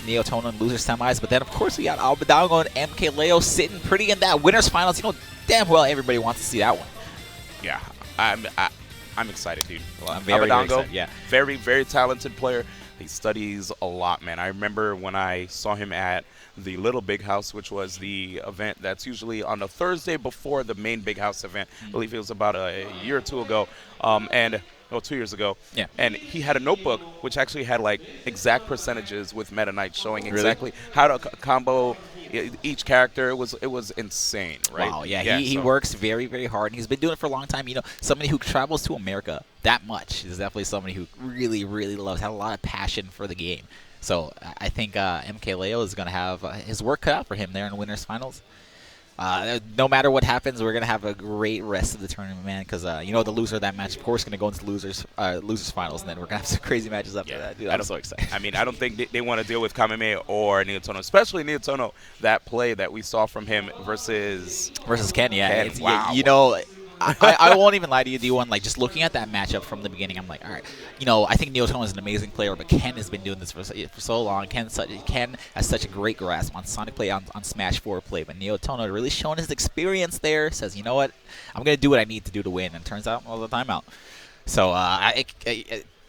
Neo Tono in loser semis. But then, of course, we got Albadango and MKLeo sitting pretty in that winners finals. You know, damn well everybody wants to see that one. Yeah, I'm excited, dude. I'm very excited, yeah. Very, very talented player. He studies a lot, man. I remember when I saw him at the Little Big House, which was the event that's usually on the Thursday before the main Big House event. I believe it was about a year or two ago, 2 years ago. Yeah. And he had a notebook which actually had like exact percentages with Meta Knight showing exactly how to combo each character. It was insane, right? Wow, yeah, he works very, very hard. And he's been doing it for a long time. You know, somebody who travels to America that much is definitely somebody who really, really loves, has a lot of passion for the game. So I think MKLeo is going to have his work cut out for him there in the winners finals. No matter what happens, we're going to have a great rest of the tournament, man, because, you know, the loser of that match, of course, is going to go into the losers finals, and then we're going to have some crazy matches after that. Dude, I'm so excited. I mean, I don't think they want to deal with Kameme or Neotono, especially Neotono, that play that we saw from him versus Ken, yeah. Ken, wow. You know, I won't even lie to you, D1. Like, just looking at that matchup from the beginning, I'm like, all right, you know, I think Neotono is an amazing player, but Ken has been doing this for so long. Ken has such a great grasp on Sonic play, on Smash 4 play, but Neotono really showing his experience there, says, you know what, I'm going to do what I need to do to win, and turns out all the time out. So,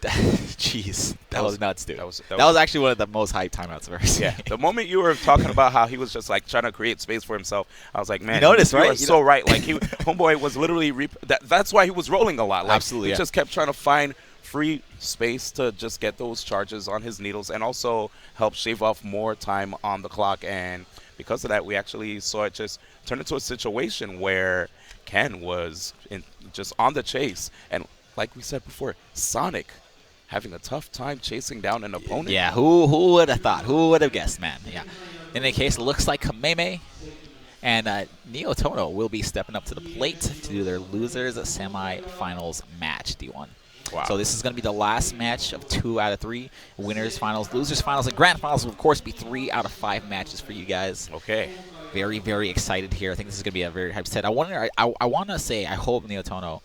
jeez, that was nuts, dude. That was actually one of the most hyped timeouts I've ever seen. Yeah, the moment you were talking about how he was just like trying to create space for himself, I was like, man, you noticed, right? You are so right. Like homeboy was literally that's why he was rolling a lot. Like, absolutely, he just kept trying to find free space to just get those charges on his needles and also help shave off more time on the clock. And because of that, we actually saw it just turn into a situation where Ken was just on the chase, and like we said before, Sonic having a tough time chasing down an opponent. Yeah, who would have thought? Who would have guessed, man? Yeah. In any case, it looks like Kameme and Neotono will be stepping up to the plate to do their losers semi-finals match, D1. Wow. So this is going to be the last match of 2 out of 3. Winners finals, losers finals, and grand finals will, of course, be 3 out of 5 matches for you guys. Okay. Very, very excited here. I think this is going to be a very hyped set. I want to say, I hope Neotono,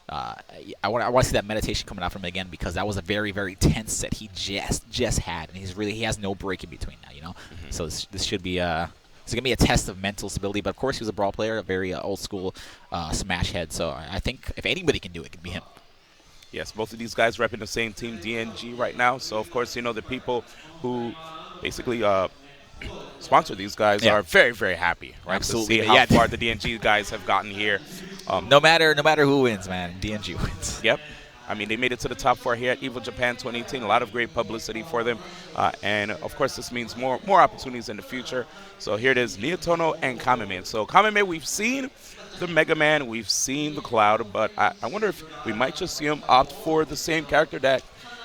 I want to see that meditation coming out from him again, because that was a very, very tense set he just had, and he has no break in between now, you know. Mm-hmm. So this should be it's gonna be a test of mental stability. But of course, he was a brawl player, a very old school Smash head. So I think if anybody can do it, it can be him. Yes, both of these guys repping the same team, DNG, right now. So of course, you know, the people who basically sponsor these guys are very, very happy, right? Absolutely. To see how far the DNG guys have gotten here. No matter who wins, man, DNG wins. Yep. I mean, they made it to the top 4 here at EVO Japan 2018. A lot of great publicity for them. And, of course, this means more opportunities in the future. So here it is, Neotono and Kameme. So Kameme, we've seen the Mega Man, we've seen the Cloud, but I wonder if we might just see him opt for the same character that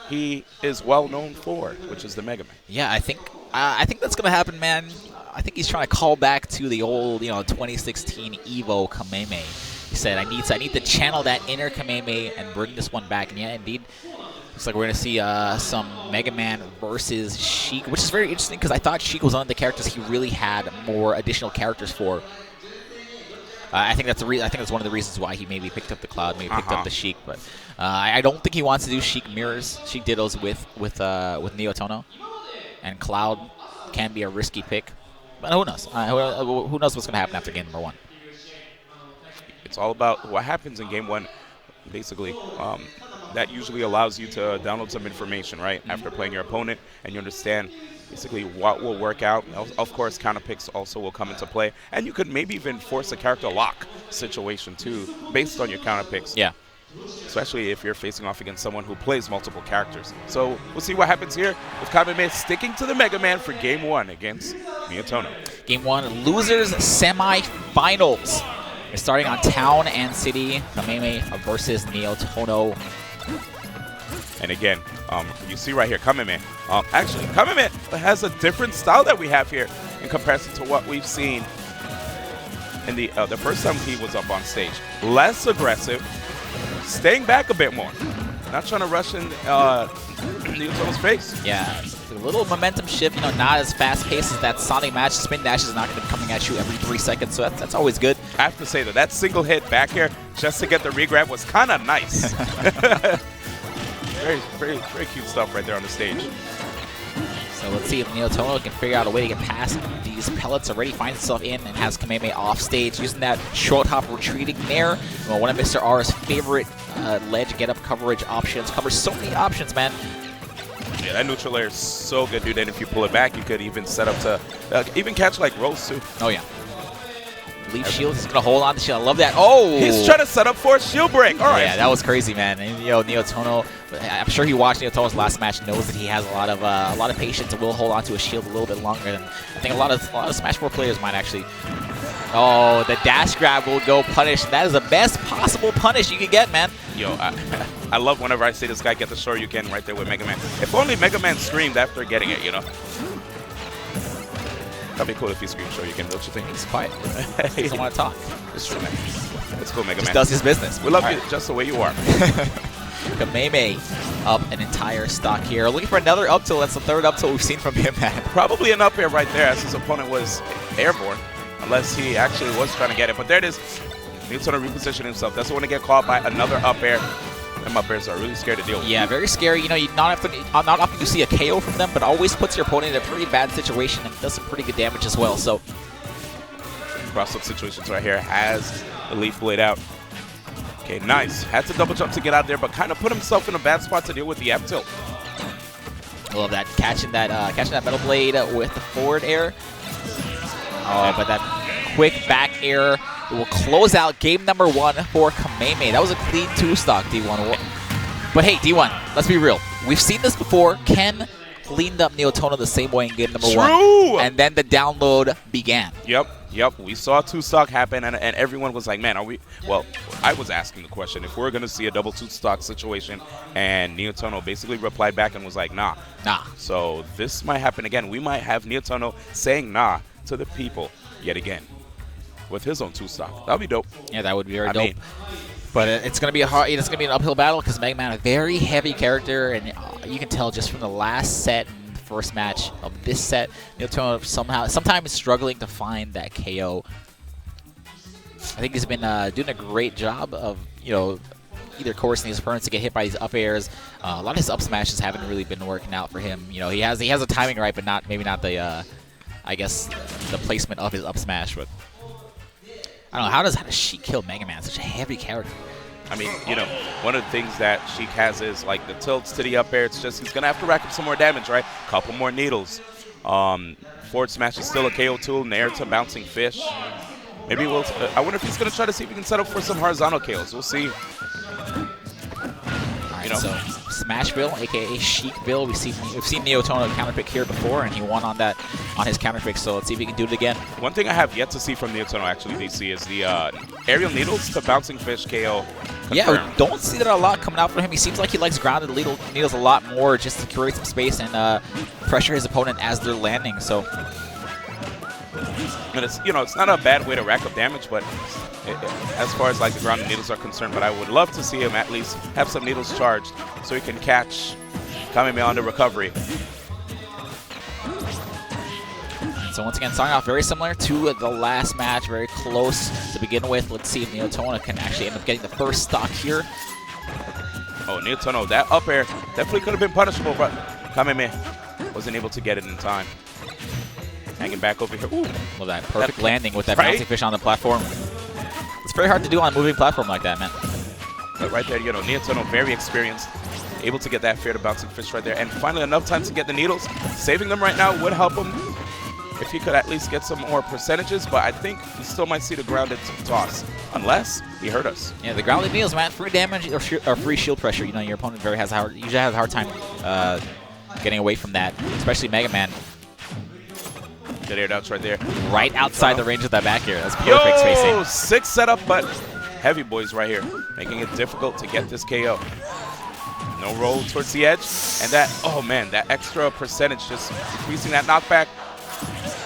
he is well known for, which is the Mega Man. Yeah, I think that's going to happen, man. I think he's trying to call back to the old, 2016 EVO Kameme. He said, I need to channel that inner Kameme and bring this one back. And yeah, indeed, looks like we're going to see some Mega Man versus Sheik, which is very interesting because I thought Sheik was one of the characters he really had more additional characters for. I think that's one of the reasons why he maybe picked up the Cloud, maybe picked up the Sheik. But I don't think he wants to do Sheik mirrors, Sheik dittos with Neotono. And Cloud can be a risky pick. But who knows? Who knows what's going to happen after game number 1? It's all about what happens in game 1, basically. That usually allows you to download some information, right, after playing your opponent, and you understand basically what will work out. Of course, counter picks also will come into play, and you could maybe even force a character lock situation too, based on your counter picks. Yeah. Especially if you're facing off against someone who plays multiple characters. So we'll see what happens here with Kameme sticking to the Mega Man for game 1 against Neotono. Game 1, losers semi-finals. We're starting on Town and City, Kameme versus Neotono. And again, you see right here, Kameme. Actually, Kameme has a different style that we have here in comparison to what we've seen in the first time he was up on stage. Less aggressive, staying back a bit more. Not trying to rush in Neotono's face. Yeah, a little momentum shift, not as fast-paced as that Sonic match. Spin dash is not going to be coming at you every 3 seconds, so that's always good. I have to say, though, that single hit back here just to get the regrab was kind of nice. Very, very, very cute stuff right there on the stage. So let's see if Neotono can figure out a way to get past these pellets. Already finds himself in and has Kameme off stage using that short hop retreating there. Well, one of Mr. R's favorite ledge get up coverage options. Covers so many options, man. Yeah, that neutral layer is so good, dude. And if you pull it back, you could even set up to even catch like rolls too. Oh yeah. Leaf shield. He's gonna hold on to shield. I love that. Oh, he's trying to set up for a shield break. All right. Yeah, that was crazy, man. And Neotono, I'm sure he watched Neotono's last match, knows that he has a lot of patience and will hold on to a shield a little bit longer. And I think a lot of Smash 4 players might actually. Oh, the dash grab will go punish. That is the best possible punish you can get, man. Yo, I love whenever I see this guy get the Shoryuken right there with Mega Man. If only Mega Man screamed after getting it, you know. That'd be cool if he screamed Shoryuken, don't you think? He's quiet. He doesn't want to talk. It's true, man. It's cool, Mega Man. Just does his business. We love you just the way you are. Kameme up an entire stock here. Looking for another up tilt. That's the third up tilt we've seen from him, man. Probably an up air right there as his opponent was airborne. Unless he actually was trying to get it. But there it is. He's trying to reposition himself. Doesn't want to get caught by another up air. Them up airs are really scary to deal with. Yeah, very scary. You know, not often you see a KO from them, but always puts your opponent in a pretty bad situation and does some pretty good damage as well. So, cross-up situations right here has the Leaf Blade out. Okay, nice. Had to double jump to get out there, but kind of put himself in a bad spot to deal with the F tilt. I love that. Catching that Metal Blade with the forward air. Oh, but that quick back air will close out game number 1 for Kameme. That was a clean 2-stock, D1. But hey, D1, let's be real. We've seen this before. Ken cleaned up Neotono the same way in game number 1. And then the download began. Yep. We saw a 2-stock happen, and everyone was like, man, are we... Well, I was asking the question, if we're going to see a double 2-stock situation, and Neotono basically replied back and was like, nah. So this might happen again. We might have Neotono saying nah to the people yet again with his own 2-stock. That would be dope. Yeah, that would be very dope. But it's going to be it's going to be an uphill battle because Mega Man is a very heavy character, and you can tell just from the last set and the first match of this set, Neotono sometimes struggling to find that KO. I think he's been doing a great job of, either coercing his opponents to get hit by these up airs. A lot of his up smashes haven't really been working out for him. He has a timing right, but maybe not the I guess the placement of his up smash. But I don't know, how does Sheik kill Mega Man? Such a heavy character. I mean, one of the things that Sheik has is like the tilts to the up air. It's just he's gonna have to rack up some more damage, right? Couple more needles. Forward smash is still a KO tool. Nair to bouncing fish. Maybe we'll. I wonder if he's gonna try to see if he can set up for some horizontal KOs. We'll see. So Smashville, aka Sheikville, we've seen Neotono counterpick here before, and he won on his counterpick. So let's see if he can do it again. One thing I have yet to see from Neotono actually, DC, is the aerial needles to bouncing fish KO. Confirmed. Yeah, we don't see that a lot coming out from him. He seems like he likes grounded needles a lot more, just to create some space and pressure his opponent as they're landing. So. And it's it's not a bad way to rack up damage, but as far as like the grounded needles are concerned, but I would love to see him at least have some needles charged so he can catch Kameme on the recovery. So once again, starting off very similar to the last match, very close to begin with. Let's see if Neotono can actually end up getting the first stock here. Oh, Neotono, that up air definitely could have been punishable, but Kameme wasn't able to get it in time. Hanging back over here. Ooh. Well, that perfect landing with that bouncing fish on the platform. It's very hard to do on a moving platform like that, man. But right there, Neotono, very experienced, able to get that fair to bouncing fish right there. And finally, enough time to get the needles. Saving them right now would help him if he could at least get some more percentages, but I think we still might see the grounded toss, unless he hurt us. Yeah, the grounded needles, man, free damage or free shield pressure. Your opponent usually has a hard time getting away from that, especially Mega Man. Good air dodge right there. Right outside the range of that back air. That's perfect spacing. 6 setup, but heavy boys right here, making it difficult to get this KO. No roll towards the edge, and that extra percentage just decreasing that knockback.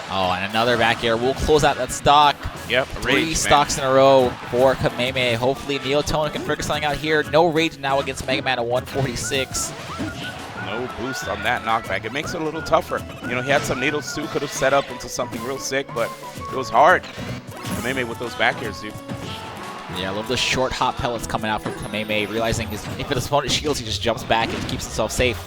Oh, and another back air. We'll close out that stock. Yep, 3 stocks in a row for Kameme. Hopefully Neotono can figure something out here. No rage now against Mega Man at 146. No boost on that knockback. It makes it a little tougher. He had some needles too, could have set up into something real sick, but it was hard. Kameme with those back airs, dude. Yeah, I love the short hop pellets coming out from Kameme, realizing if his opponent shields, he just jumps back and keeps himself safe.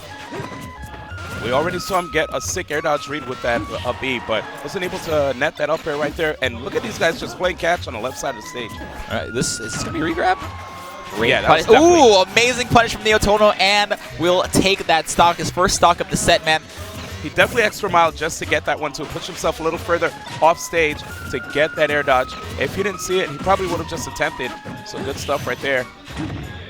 We already saw him get a sick air dodge read with that up B, but wasn't able to net that up air right there. And look at these guys just playing catch on the left side of the stage. All right, is this going to be regrab? Great Yeah, that punish. was definitely- Ooh, amazing punish from Neotono, and we'll take that stock, his first stock of the set, man. He definitely extra mile just to get that one, to push himself a little further off stage to get that air dodge. If he didn't see it, he probably would have just attempted. So good stuff right there.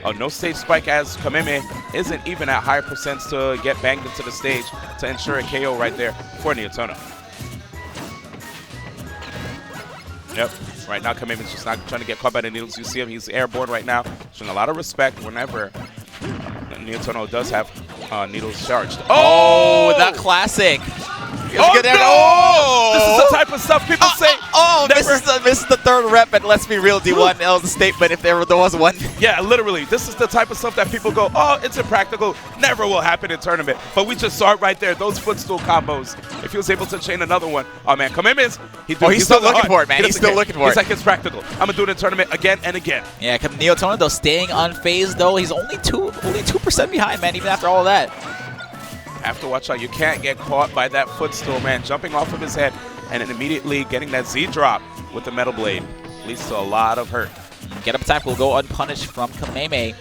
Oh, no stage spike, as Kameme isn't even at higher percents to get banged into the stage to ensure a KO right there for Neotono. Yep. Right now, Kameme's just not trying to get caught by the needles. You see him, he's airborne right now. Showing a lot of respect whenever Neotono does have needles charged. Oh, the classic. Oh, Good air- no! Oh! This is the type of stuff people say. This is the third rep, and let's be real, D1. That was a statement if there was one. Yeah, literally. This is the type of stuff that people go, oh, it's impractical. Never will happen in tournament. But we just saw it right there. Those footstool combos. If he was able to chain another one, oh, man, Kameme's. He's still looking for it, man. He's still looking for it. He's like, it's practical. I'm going to do it in tournament again and again. Yeah, Neotono, though, staying unfazed, though. He's only 2% behind, man, even after all of that. Have to watch out. You can't get caught by that footstool, man. Jumping off of his head and then immediately getting that Z drop with the metal blade leads to a lot of hurt. Get up attack will go unpunished from Kameme.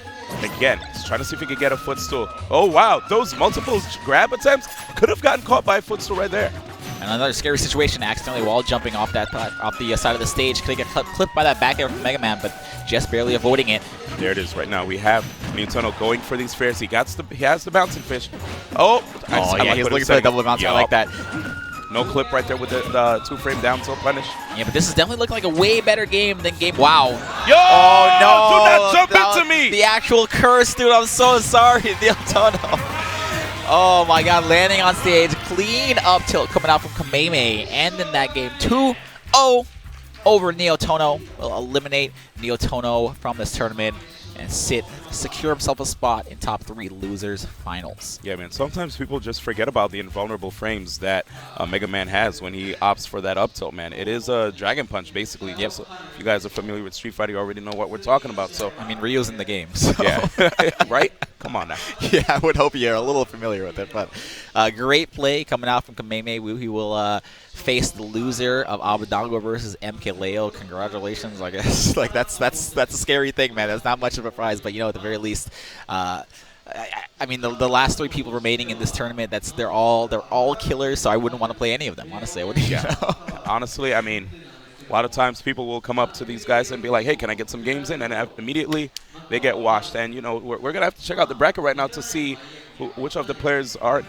Again, he's trying to see if he can get a footstool. Oh, wow. Those multiple grab attempts could have gotten caught by a footstool right there. And another scary situation, accidentally wall jumping off the side of the stage. Could get clipped by that back air from Mega Man, but just barely avoiding it. There it is right now. We have Neotono going for these fairs. He has the bouncing fish. Oh, yeah, he's looking for the double bounce. I like that. No clip right there with the two-frame down tilt punish. Yeah, but this is definitely looking like a way better game than game. Wow. Yo! Oh, no. Do not jump into me! The actual curse, dude. I'm so sorry, Neotono. Oh, my God. Landing on stage. Clean up tilt coming out from Kameme. And in that game, 2-0 over Neotono. Will eliminate Neotono from this tournament and secure himself a spot in top 3 losers finals. Yeah, man. Sometimes people just forget about the invulnerable frames that Mega Man has when he opts for that up tilt, man. It is a Dragon Punch, basically. Yep. Just, if you guys are familiar with Street Fighter, you already know what we're talking about. So I mean, Ryo's in the game, so. Yeah. Right? Come on now. Yeah, I would hope you're a little familiar with it. But great play coming out from Kameme. He will face the loser of Abadango versus MKLeo. Congratulations, I guess. Like that's a scary thing, man. That's not much of a prize, but at the very least, I mean the last 3 people remaining in this tournament, they're all killers. So I wouldn't want to play any of them, honestly. Honestly, I mean, a lot of times people will come up to these guys and be like, hey, can I get some games in? And immediately they get washed. And, we're going to have to check out the bracket right now to see which of the players are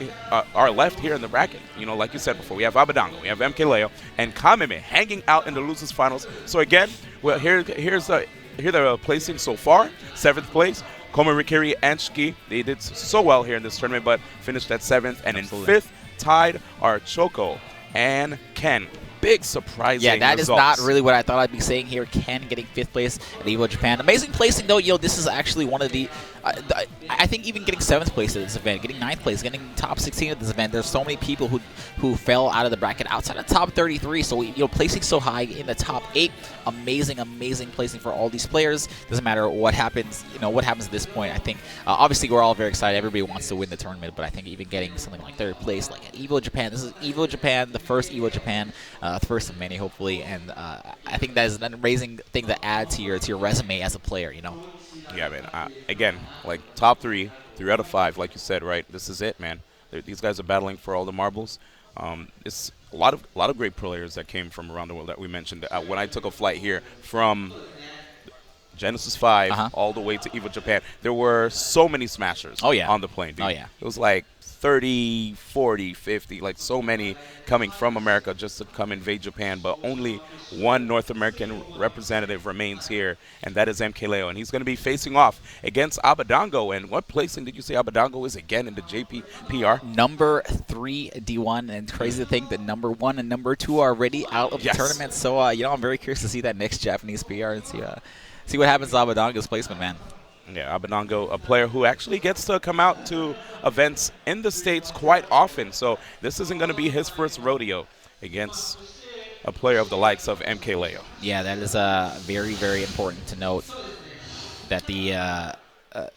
left here in the bracket. Like you said before, we have Abadango, we have MKLeo, and Kameme hanging out in the losers finals. So, again, well, here they're placing so far. 7th place, Komorikiri and Shiki. They did so well here in this tournament, but finished at 7th. And Absolutely. in 5th, tied are Choco and Ken. Big surprising Yeah, that results. is not really what I thought I'd be saying here. Ken getting 5th place at EVO Japan. Amazing placing, though. This is actually one of the I think even getting 7th place at this event, getting 9th place, getting top 16 at this event, there's so many people who fell out of the bracket outside of top 33. So, placing so high in the top 8, amazing placing for all these players. Doesn't matter what happens, what happens at this point. I think, obviously, we're all very excited. Everybody wants to win the tournament, but I think even getting something like 3rd place, like at EVO Japan, this is EVO Japan, the first EVO Japan, the first of many, hopefully, and I think that is an amazing thing to add to your resume as a player, Yeah, man. Again, like top 3 out of 5, like you said, right? This is it, man. These guys are battling for all the marbles. It's a lot of great players that came from around the world that we mentioned. When I took a flight here from Genesis 5 all the way to EVO Japan, there were so many smashers on the plane, dude. Oh, yeah. It was like 30, 40, 50, like so many coming from America just to come invade Japan, but only one North American representative remains here, and that is MKLeo, and he's going to be facing off against Abadango. And what placing did you say Abadango is again in the JPPR? Number 3 D1, and crazy to think that number 1 and number 2 are already out of the tournament. So, I'm very curious to see that next Japanese PR and see what happens to Abadango's placement, man. Yeah, Abadango, a player who actually gets to come out to events in the States quite often. So this isn't going to be his first rodeo against a player of the likes of MKLeo. Yeah, that is very, very important to note that the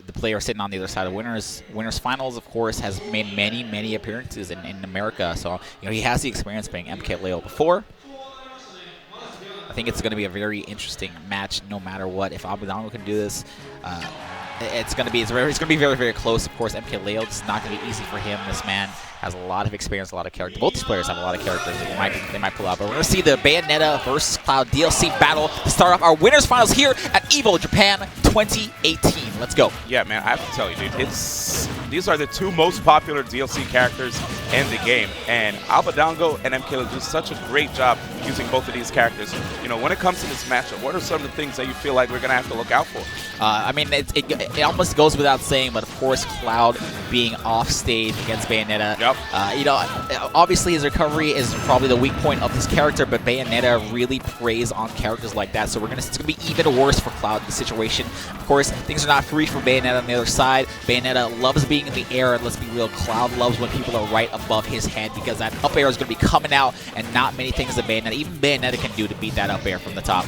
the player sitting on the other side of winners finals, of course, has made many appearances in America. So he has the experience playing MKLeo before. I think it's going to be a very interesting match, no matter what. If Abadango can do this, it's going to be very close. Of course, MKLeo, it's not going to be easy for him. This man has a lot of experience, a lot of character. Both these players have a lot of characters that they might pull out. But we're going to see the Bayonetta versus Cloud DLC battle to start off our winners finals here at EVO Japan 2018. Let's go. Yeah, man, I have to tell you, dude, these are the two most popular DLC characters in the game, and Abadango and MKLeo do such a great job using both of these characters. When it comes to this matchup, what are some of the things that you feel like we're going to have to look out for? I mean, it almost goes without saying, but of course, Cloud being off stage against Bayonetta. Yep. Obviously his recovery is probably the weak point of his character, but Bayonetta really preys on characters like that. So it's going to be even worse for Cloud in this situation. Of course, things are not free for Bayonetta on the other side. Bayonetta loves being in the air, and let's be real, Cloud loves when people are right above his head, because that up air is going to be coming out, and not many things that even Bayonetta can do to beat that up air from the top.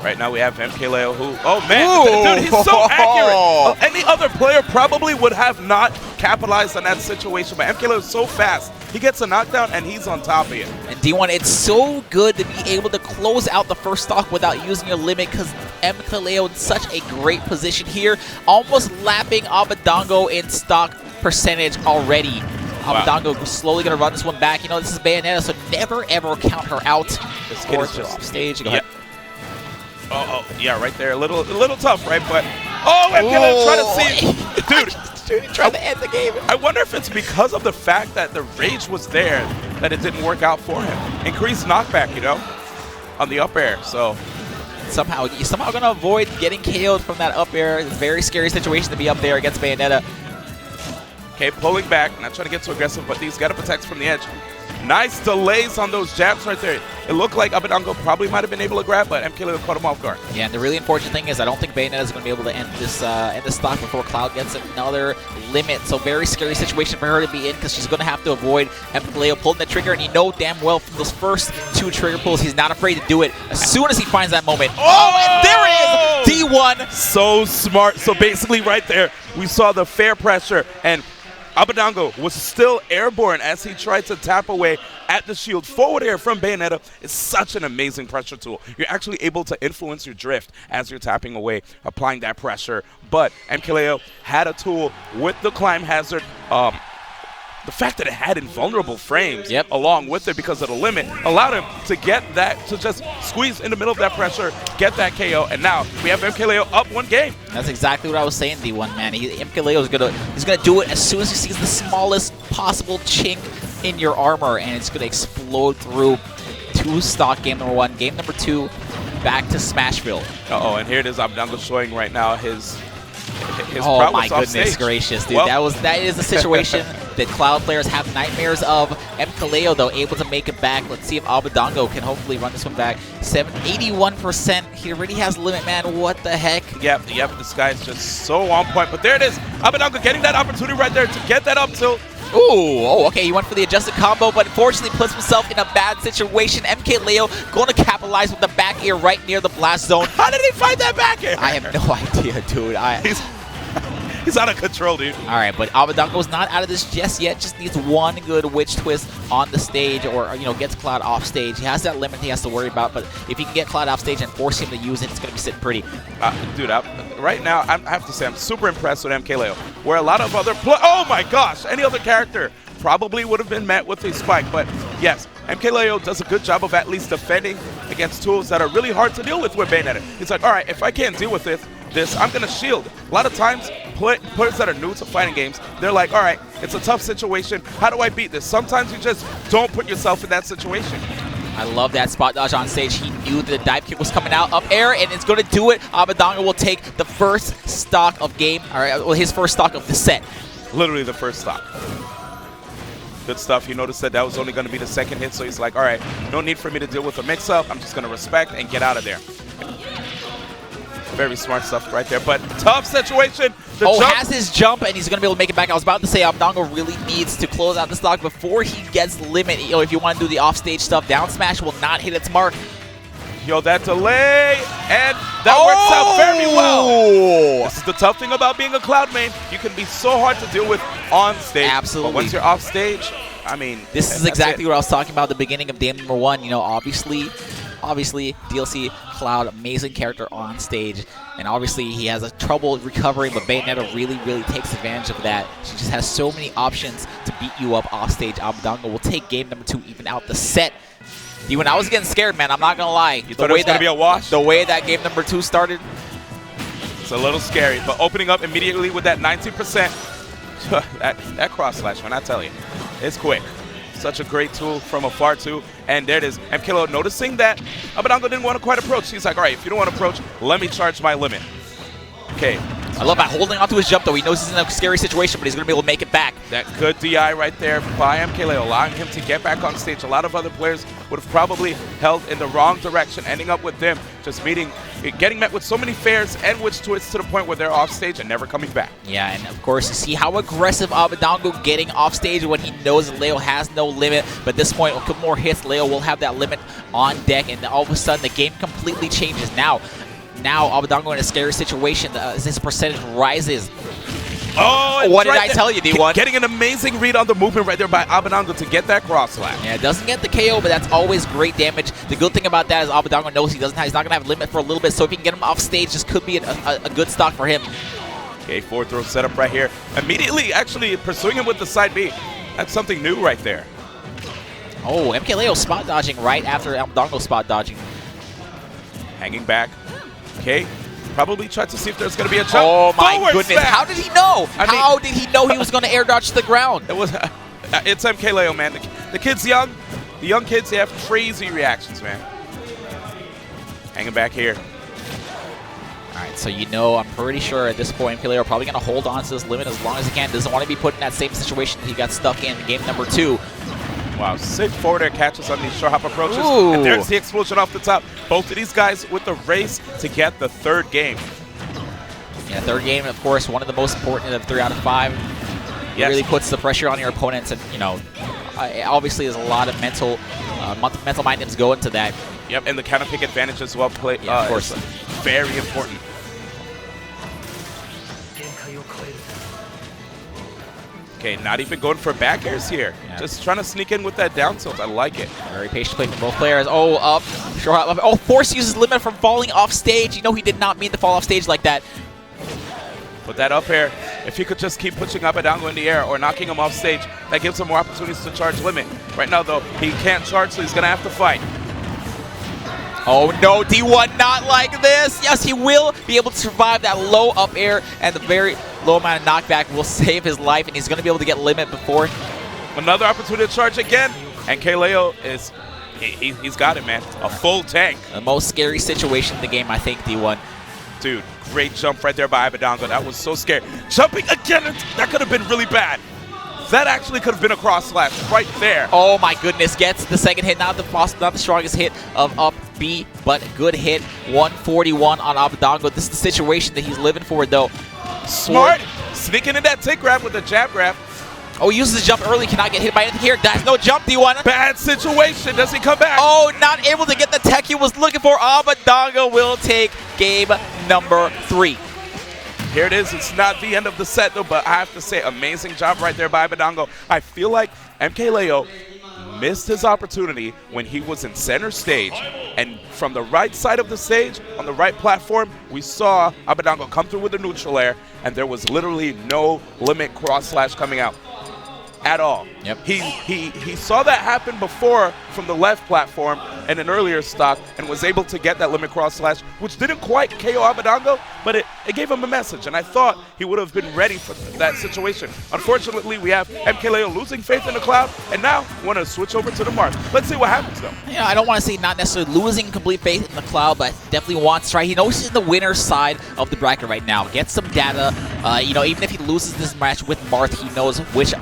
Right now we have MKLeo who, oh man, dude, he's so accurate. Any other player probably would have not capitalized on that situation, but MKLeo is so fast. He gets a knockdown and he's on top of it. And D1, it's so good to be able to close out the first stock without using your limit, because MKLeo in such a great position here, almost lapping Abadango in stock percentage already. Wow. Abadango slowly going to run this one back. This is Bayonetta, so never ever count her out. This kid is just off stage. Go ahead. Oh, yeah, right there. A little tough, right? But MKLeo trying to see, dude. Trying to end the game. I wonder if it's because of the fact that the rage was there that it didn't work out for him. Increased knockback, on the up air. So somehow going to avoid getting KO'd from that up air. It's a very scary situation to be up there against Bayonetta. Okay, pulling back, not trying to get too aggressive, but he's got to protect from the edge. Nice delays on those jabs right there. It looked like Abadango probably might have been able to grab, but MKLeo caught him off guard. Yeah, and the really unfortunate thing is I don't think Bayonetta is going to be able to end this stock before Cloud gets another limit. So very scary situation for her to be in, because she's going to have to avoid MKLeo pulling the trigger, and damn well from those first two trigger pulls, he's not afraid to do it as soon as he finds that moment. And there it is! D1! So smart. So basically right there, we saw the fair pressure, and Abadango was still airborne as he tried to tap away at the shield. Forward air from Bayonetta is such an amazing pressure tool. You're actually able to influence your drift as you're tapping away, applying that pressure. But MKLeo had a tool with the climb hazard. The fact that it had invulnerable frames along with it because of the limit allowed him to get that, to just squeeze in the middle of that pressure, get that KO, and now we have MKLeo up one game. That's exactly what I was saying, D1, man. MKLeo is gonna do it as soon as he sees the smallest possible chink in your armor, and it's gonna explode through. Two stock, game number one. Game number two, back to Smashville. And here it is, Abadango showing right now his oh my goodness stage. Gracious, dude. Well. That is a situation that Cloud players have nightmares of. MKLeo, though, able to make it back. Let's see if Abadango can hopefully run this one back. 81%. He already has limit, man. What the heck? Yep. This guy's just so on point. But there it is. Abadango getting that opportunity right there to get that up tilt. Okay, he went for the adjusted combo, but unfortunately puts himself in a bad situation. MKLeo going to capitalize with the back air right near the blast zone. How did he find that back air? I have no idea, dude. He's out of control, dude. All right, but Abadango's not out of this just yet. Just needs one good witch twist on the stage, or gets Cloud off stage. He has that limit he has to worry about, but if he can get Cloud off stage and force him to use it, it's going to be sitting pretty. Dude, right now, I have to say I'm super impressed with MKLeo, where a lot of other oh my gosh, any other character probably would have been met with a spike. But yes, MKLeo does a good job of at least defending against tools that are really hard to deal with Bayonetta. He's like, all right, if I can't deal with this, I'm going to shield. A lot of times, players that are new to fighting games, they're like, all right, it's a tough situation. How do I beat this? Sometimes you just don't put yourself in that situation. I love that spot dodge on stage. He knew the dive kick was coming out up air, and it's going to do it. Abadango will take the first stock of game, his first stock of the set. Literally the first stock. Good stuff. He noticed that was only going to be the second hit, so he's like, all right, no need for me to deal with a mix-up. I'm just going to respect and get out of there. Very smart stuff right there, but tough situation. Has his jump, and he's going to be able to make it back. I was about to say Abadango really needs to close out the stock before he gets limit. If you want to do the offstage stuff, down smash will not hit its mark. Yo, that delay, and that works out very well. This is the tough thing about being a Cloud main. You can be so hard to deal with on stage. Absolutely. But once you're off stage, I mean, this is exactly what I was talking about at the beginning of game number 1. You know, obviously, DLC Cloud, amazing character on stage, and obviously he has a trouble recovering, but Bayonetta really, really takes advantage of that. She just has so many options to beat you up off stage. Abadango will take game number 2 even out the set. When I was getting scared, man, I'm not gonna lie. You thought it was gonna be a wash? The way that game number 2 started, it's a little scary, but opening up immediately with that 19%, that cross slash, man, I tell you, it's quick. Such a great tool from afar too, and there it is. MKLeo noticing that Abadango didn't want to quite approach. He's like, all right, if you don't want to approach, let me charge my limit. Okay. I love that, holding onto his jump though. He knows he's in a scary situation, but he's going to be able to make it back. That good DI right there by MKLeo, allowing him to get back on stage. A lot of other players would have probably held in the wrong direction, ending up with them just getting met with so many fairs and witch twists to the point where they're off stage and never coming back. Yeah, and of course, you see how aggressive Abadango getting off stage when he knows that Leo has no limit. But at this point, a couple more hits, Leo will have that limit on deck, and all of a sudden, the game completely changes. Now Abadango in a scary situation as his percentage rises. Oh, what did I tell you, D1? Getting an amazing read on the movement right there by Abadango to get that cross slash. Yeah, it doesn't get the KO, but that's always great damage. The good thing about that is Abadango knows he's not going to have limit for a little bit, so if he can get him off stage, this could be a good stock for him. Okay, 4-throw setup right here. Immediately, actually pursuing him with the side B. That's something new right there. Oh, MKLeo spot dodging right after Abadango spot dodging. Hanging back. Okay, probably tried to see if there's going to be a jump. Oh my goodness, smash. How did he know? How did he know he was going to air dodge to the ground? It's MKLeo, man. The kid's young. The young kids, they have crazy reactions, man. Hanging back here. All right, so I'm pretty sure at this point MKLeo are probably going to hold on to this limit as long as he can. Doesn't want to be put in that same situation that he got stuck in game number 2. Wow, sick forward air catches on these short hop approaches. Ooh. And there's the explosion off the top. Both of these guys with the race to get the third game. Yeah, third game, of course, one of the most important of 3 out of 5. It really puts the pressure on your opponents, and obviously there's a lot of mental mindedness go into that. Yep, and the counter pick advantage as well. Of course, very important. Okay, not even going for back airs here. Yeah. Just trying to sneak in with that down tilt. I like it. Very patient play from both players. Oh, up. Short hop. Oh, force uses limit from falling off stage. He did not mean to fall off stage like that. Put that up air. If he could just keep pushing Abadango in the air or knocking him off stage, that gives him more opportunities to charge limit. Right now, though, he can't charge, so he's going to have to fight. Oh no, D1, not like this. Yes, he will be able to survive that low up air, and the very low amount of knockback will save his life, and he's going to be able to get limit before. Another opportunity to charge again, and MKLeo is, he's got it, man. A full tank. The most scary situation in the game, I think, D1. Dude, great jump right there by Abadango. That was so scary. Jumping again, that could have been really bad. That actually could have been a cross slash right there. Oh my goodness, gets the second hit, not the strongest hit of up B, but a good hit. 141 on Abadango. This is the situation that he's living for, though. Smart, sneaking in that tick grab with the jab grab. Oh, he uses his jump early, cannot get hit by anything here. That's no jump, D1. Bad situation, does he come back? Oh, not able to get the tech he was looking for. Abadango will take game number 3. Here it is. It's not the end of the set, though, but I have to say, amazing job right there by Abadango. I feel like MKLeo missed his opportunity when he was in center stage. And from the right side of the stage, on the right platform, we saw Abadango come through with a neutral air, and there was literally no limit cross slash coming out at all. Yep. He saw that happen before from the left platform in an earlier stock and was able to get that limit cross slash, which didn't quite KO Abadango, but it gave him a message, and I thought he would have been ready for that situation. Unfortunately, we have MKLeo losing faith in the Cloud, and now want to switch over to the Mark. Let's see what happens, though. Yeah, I don't want to say not necessarily losing complete faith in the Cloud, but definitely wants to try. He knows he's in the winner's side of the bracket right now. Get some data. Even if he loses this match with Marth, he knows which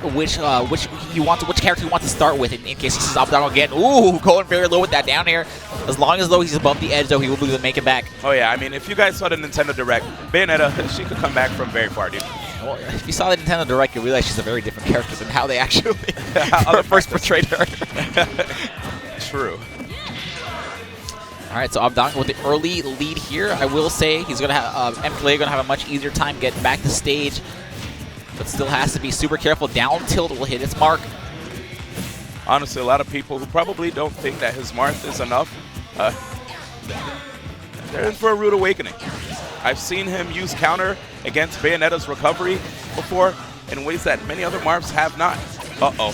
character he wants to start with in case he sees Abadango again. Ooh, going very low with that down air. As long as though he's above the edge, though, he will be able to make it back. Oh yeah, I mean, if you guys saw the Nintendo Direct, Bayonetta, she could come back from very far, dude. Well, if you saw the Nintendo Direct, you realize she's a very different character than how they actually first portrayed her. True. All right, so Abdanga with the early lead here. I will say he's going to have MKLeo going to have a much easier time getting back to stage, but still has to be super careful. Down tilt will hit its mark. Honestly, a lot of people who probably don't think that his Marth is enough, they're in for a rude awakening. I've seen him use counter against Bayonetta's recovery before in ways that many other Marths have not. Uh-oh.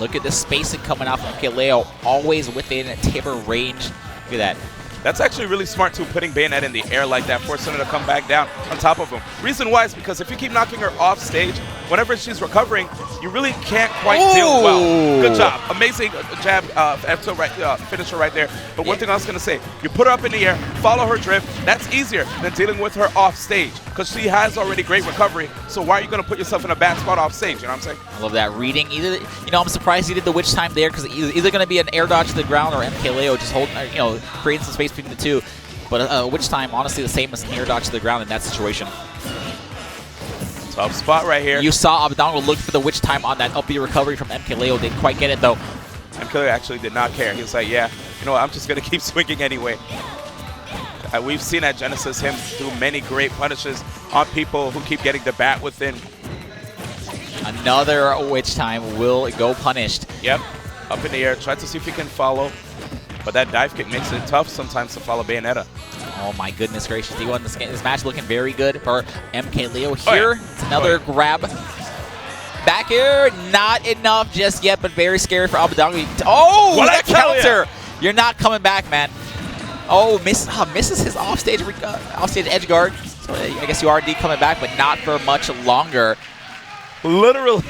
Look at the spacing coming out from MKLeo, always within taper range. Look at that. That's actually really smart, too, putting Bayonetta in the air like that, forcing her to come back down on top of him. Reason why is because if you keep knocking her off stage, whenever she's recovering, you really can't quite deal well. Good job. Amazing jab, finisher right there. But one thing I was going to say, you put her up in the air, follow her drift. That's easier than dealing with her off stage because she has already great recovery. So why are you going to put yourself in a bad spot off stage? You know what I'm saying? I love that reading. Either, I'm surprised he did the witch time there because either going to be an air dodge to the ground or MKLeo just holding, creating some space between the two. But witch time, honestly, the same as an air dodge to the ground in that situation. Tough spot right here. You saw Abdanga look for the witch time on that up B recovery from MKLeo. Didn't quite get it, though. MKLeo actually did not care. He was like, yeah, you know what, I'm just going to keep swinging anyway. We've seen at Genesis him do many great punishes on people who keep getting the bat within. Another witch time will go punished. Yep, up in the air. Try to see if he can follow. But that dive kick makes it tough sometimes to follow Bayonetta. Oh my goodness gracious, D1, this match looking very good for MKLeo here. It's another grab. Back here, not enough just yet, but very scary for Abdanga. Oh, that counter! You're not coming back, man. Oh, misses his offstage edge guard. So I guess you are indeed coming back, but not for much longer. Literally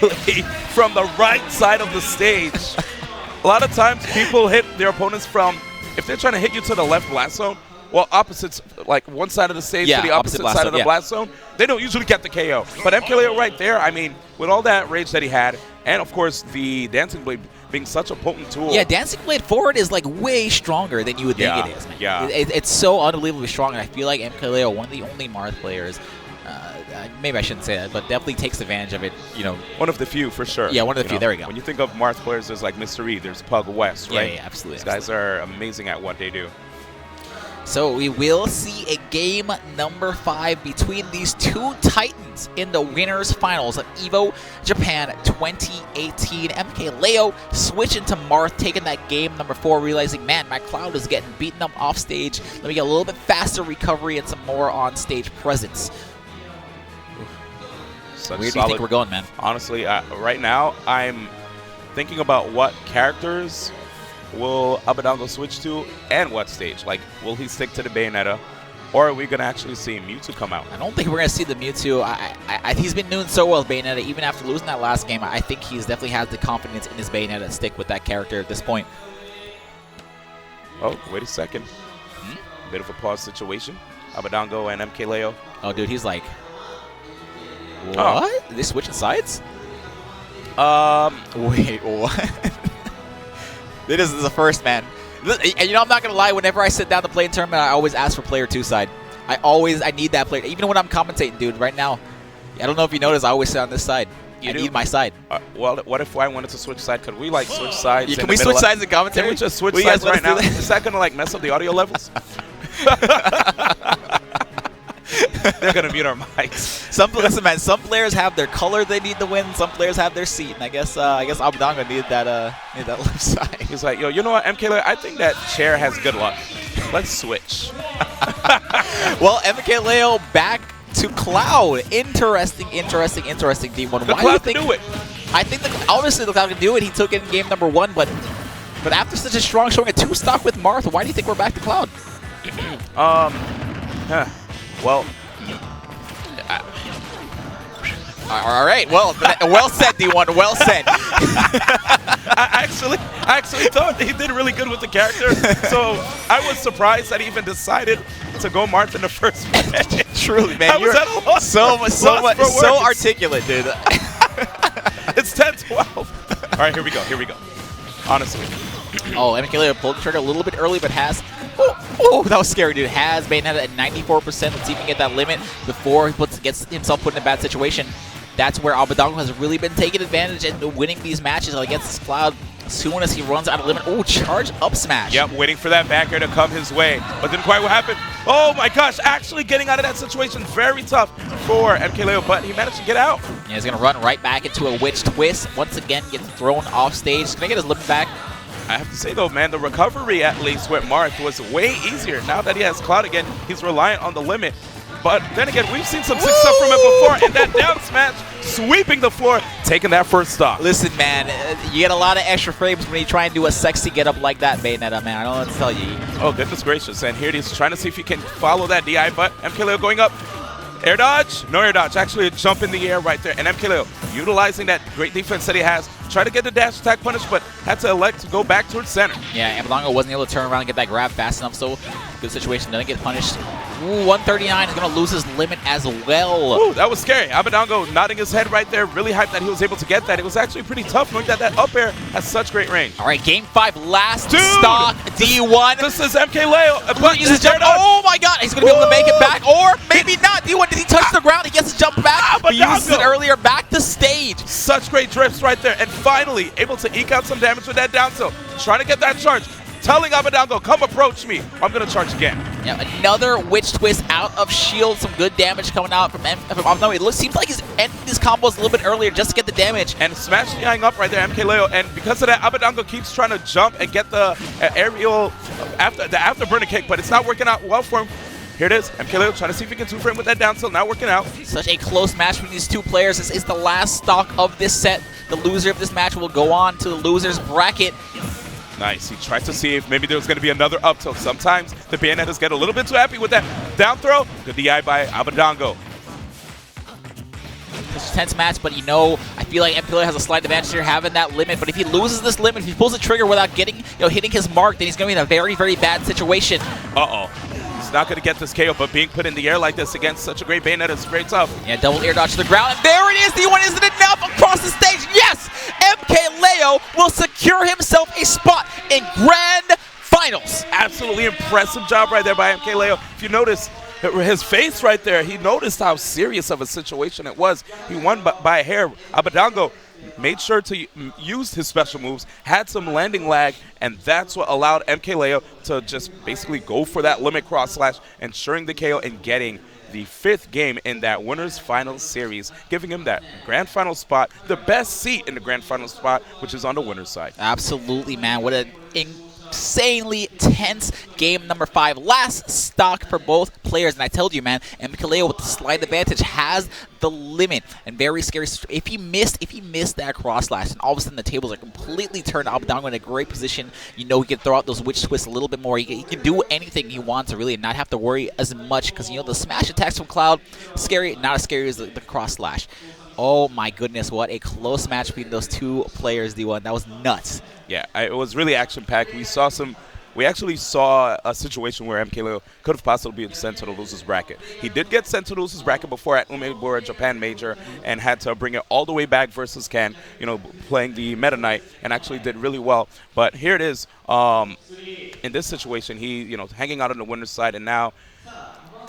from the right side of the stage. A lot of times people hit their opponents from, if they're trying to hit you to the left blast zone, well, opposites, like one side of the stage to the opposite side of the blast zone, they don't usually get the KO. But MKLeo right there, I mean, with all that rage that he had, and of course the Dancing Blade being such a potent tool. Yeah, Dancing Blade forward is like way stronger than you would think it is, man. Yeah. It's so unbelievably strong, and I feel like MKLeo, one of the only Marth players, maybe I shouldn't say that, but definitely takes advantage of it, One of the few, for sure. Yeah, one of the few. There we go. When you think of Marth players, there's like Mr. E, there's Pug West, right? Yeah, absolutely. These guys are amazing at what they do. So we will see a game number 5 between these two titans in the winners finals of EVO Japan 2018. MKLeo switching to Marth, taking that game number 4, realizing, man, my Cloud is getting beaten up off stage. Let me get a little bit faster recovery and some more on-stage presence. Where do you think we're going, man? Honestly, right now, I'm thinking about what characters will Abdanga switch to and what stage. Like, will he stick to the Bayonetta, or are we going to actually see Mewtwo come out? I don't think we're going to see the Mewtwo. He's been doing so well with Bayonetta. Even after losing that last game, I think he's definitely has the confidence in his Bayonetta to stick with that character at this point. Oh, wait a second. Bit of a pause situation. Abdanga and MKLeo. Oh, dude, he's like, what? Are they switching sides? Wait, what? This is the first, man. And I'm not going to lie, whenever I sit down to play in tournament, I always ask for player 2 side. I need that player. Even when I'm commentating, dude, right now, I don't know if you noticed, I always sit on this side. I need my side. Well, what if I wanted to switch side? Could we, like, switch sides? Can we switch sides in commentary? Can we just switch sides right now? Is that going to, like, mess up the audio levels? They're going to mute our mics. Listen, man, some players have their color they need to win. Some players have their seat. And I guess Abdanga needed that left side. He's like, yo, you know what, MKLeo? I think that chair has good luck. Let's switch. Well, MKLeo back to Cloud. Interesting, D1. The Cloud can do it. I think obviously the Cloud can do it. He took it in game number 1, but after such a strong showing, a 2-stock with Marth, why do you think we're back to Cloud? Well, all right. Well said, D1. Well said. I actually thought he did really good with the character, so I was surprised that he even dedecided to go Marth in the first match. Truly, man, you're so articulate, dude. It's 10-12. All right, here we go. Honestly. Oh, MKLeo pulled the trigger a little bit early, but has... Oh, that was scary, dude. Has Bayonetta at 94%. Let's even get that limit before he gets himself put in a bad situation. That's where Abdanga has really been taking advantage and winning these matches against this Cloud. As soon as he runs out of limit, oh, charge up smash. Yep, waiting for that back air to come his way. But didn't quite what happened. Oh my gosh, actually getting out of that situation. Very tough for MKLeo, but he managed to get out. Yeah, he's going to run right back into a witch twist. Once again, gets thrown off stage. He's going to get his limit back. I have to say though, man, the recovery at least with Marth was way easier. Now that he has Cloud again, he's reliant on the limit. But then again, we've seen some success from him before, and that down smash sweeping the floor, taking that first stock. Listen, man, you get a lot of extra frames when you try and do a sexy get-up like that, Bayonetta, man. I don't know what to tell you. Oh, goodness gracious. And here he's trying to see if he can follow that DI, but MKLeo going up. Air dodge? No air dodge. Actually, a jump in the air right there. And MKLeo utilizing that great defense that he has. Tried to get the dash attack punished, but had to elect to go back towards center. Yeah, Abadongo wasn't able to turn around and get that grab fast enough, so good situation. Doesn't get punished. Ooh, 139 is going to lose his limit as well. Ooh, that was scary. Abadongo nodding his head right there. Really hyped that he was able to get that. It was actually pretty tough knowing that that up air has such great range. All right, game 5, last stock, D1. This is MKLeo. But uses jump. Oh my god, he's going to be able to make it back, or maybe not. D1, did he touch the ground? He gets his jump back. He uses it earlier, back to stage. Such great drifts right there, and finally able to eke out some damage with that down tilt. Trying to get that charge. Telling Abadongo, come approach me. I'm going to charge again. Yeah, another witch twist out of shield. Some good damage coming out from Abadongo. It seems like he's ending his combos a little bit earlier just to get the damage. And smash DIing up right there, MKLeo. And because of that, Abadongo keeps trying to jump and get the aerial afterburner kick, but it's not working out well for him. Here it is, MKLeo trying to see if he can two-frame with that down tilt, not working out. Such a close match between these two players. This is the last stock of this set. The loser of this match will go on to the loser's bracket. Nice. He tried to see if maybe there was going to be another up tilt. Sometimes the Bayonettas get a little bit too happy with that down throw. Good DI by Abadongo. It's a tense match, but I feel like MKLeo has a slight advantage here having that limit. But if he loses this limit, if he pulls the trigger without getting, hitting his mark, then he's going to be in a very, very bad situation. Uh-oh. He's not going to get this KO, but being put in the air like this against such a great Bayonetta is very tough. Yeah, double air dodge to the ground, and there it is! D1 isn't enough across the stage! Yes! MKLeo will secure himself a spot in Grand Finals! Absolutely impressive job right there by MKLeo. If you notice his face right there, he noticed how serious of a situation it was. He won by a hair. Abadongo made sure to use his special moves, had some landing lag, and that's what allowed MKLeo to just basically go for that limit cross slash, ensuring the KO and getting the 5th game in that winners finals series, giving him that grand final spot, the best seat in the grand final spot, which is on the winner's side. Absolutely, man. What an insanely tense game number 5. Last stock for both players, and I told you, man, MKLeo with the slight advantage has the limit, and very scary. If he missed that cross slash, and all of a sudden the tables are completely turned. Abadongo in a great position. He can throw out those witch twists a little bit more. He can do anything he wants to really, and not have to worry as much, because the smash attacks from Cloud, scary, not as scary as the cross slash. Oh my goodness, what a close match between those two players, D1. That was nuts. Yeah, it was really action-packed. We actually saw a situation where MKLeo could have possibly been sent to the loser's bracket. He did get sent to the loser's bracket before at Umebura Japan Major and had to bring it all the way back versus Ken, playing the Meta Knight, and actually did really well. But here it is. In this situation, he, hanging out on the winner's side, and now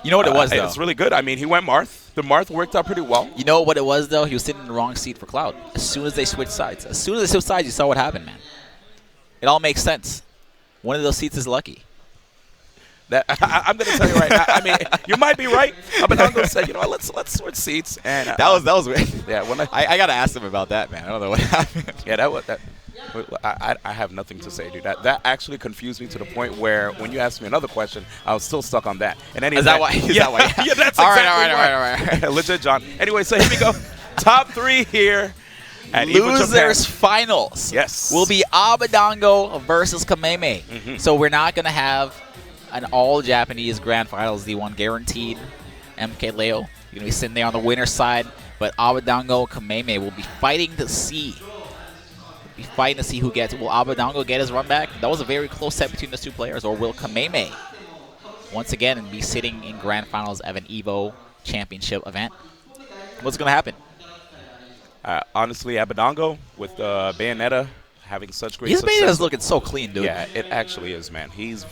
you know what it was, though? It's really good. I mean, he went Marth. The Marth worked out pretty well. You know what it was, though? He was sitting in the wrong seat for Cloud. As soon as they switched sides. You saw what happened, man. It all makes sense. One of those seats is lucky. I'm going to tell you right now. I mean, you might be right. Abadongo said, let's switch seats. And that was weird. Yeah, I got to ask him about that, man. I don't know what happened. Yeah, I have nothing to say, dude. That actually confused me to the point where when you asked me another question, I was still stuck on that. And is that why? Yeah, that's exactly right. Legit, John. Anyway, so here we go. Top 3 here. At Losers finals. Yes. Will be Abadongo versus Kameme. Mm-hmm. So we're not going to have an all-Japanese grand finals D1 guaranteed. MKLeo, you're going to be sitting there on the winner's side. But Abadongo, Kameme will be fighting to see. Who gets it. Will Abadongo get his run back? That was a very close set between those two players. Or will Kameme once again be sitting in grand finals of an EVO championship event? What's going to happen? Honestly, Abadongo with Bayonetta having such great success. His Bayonetta's looking so clean, dude. Yeah, it actually is, man. He's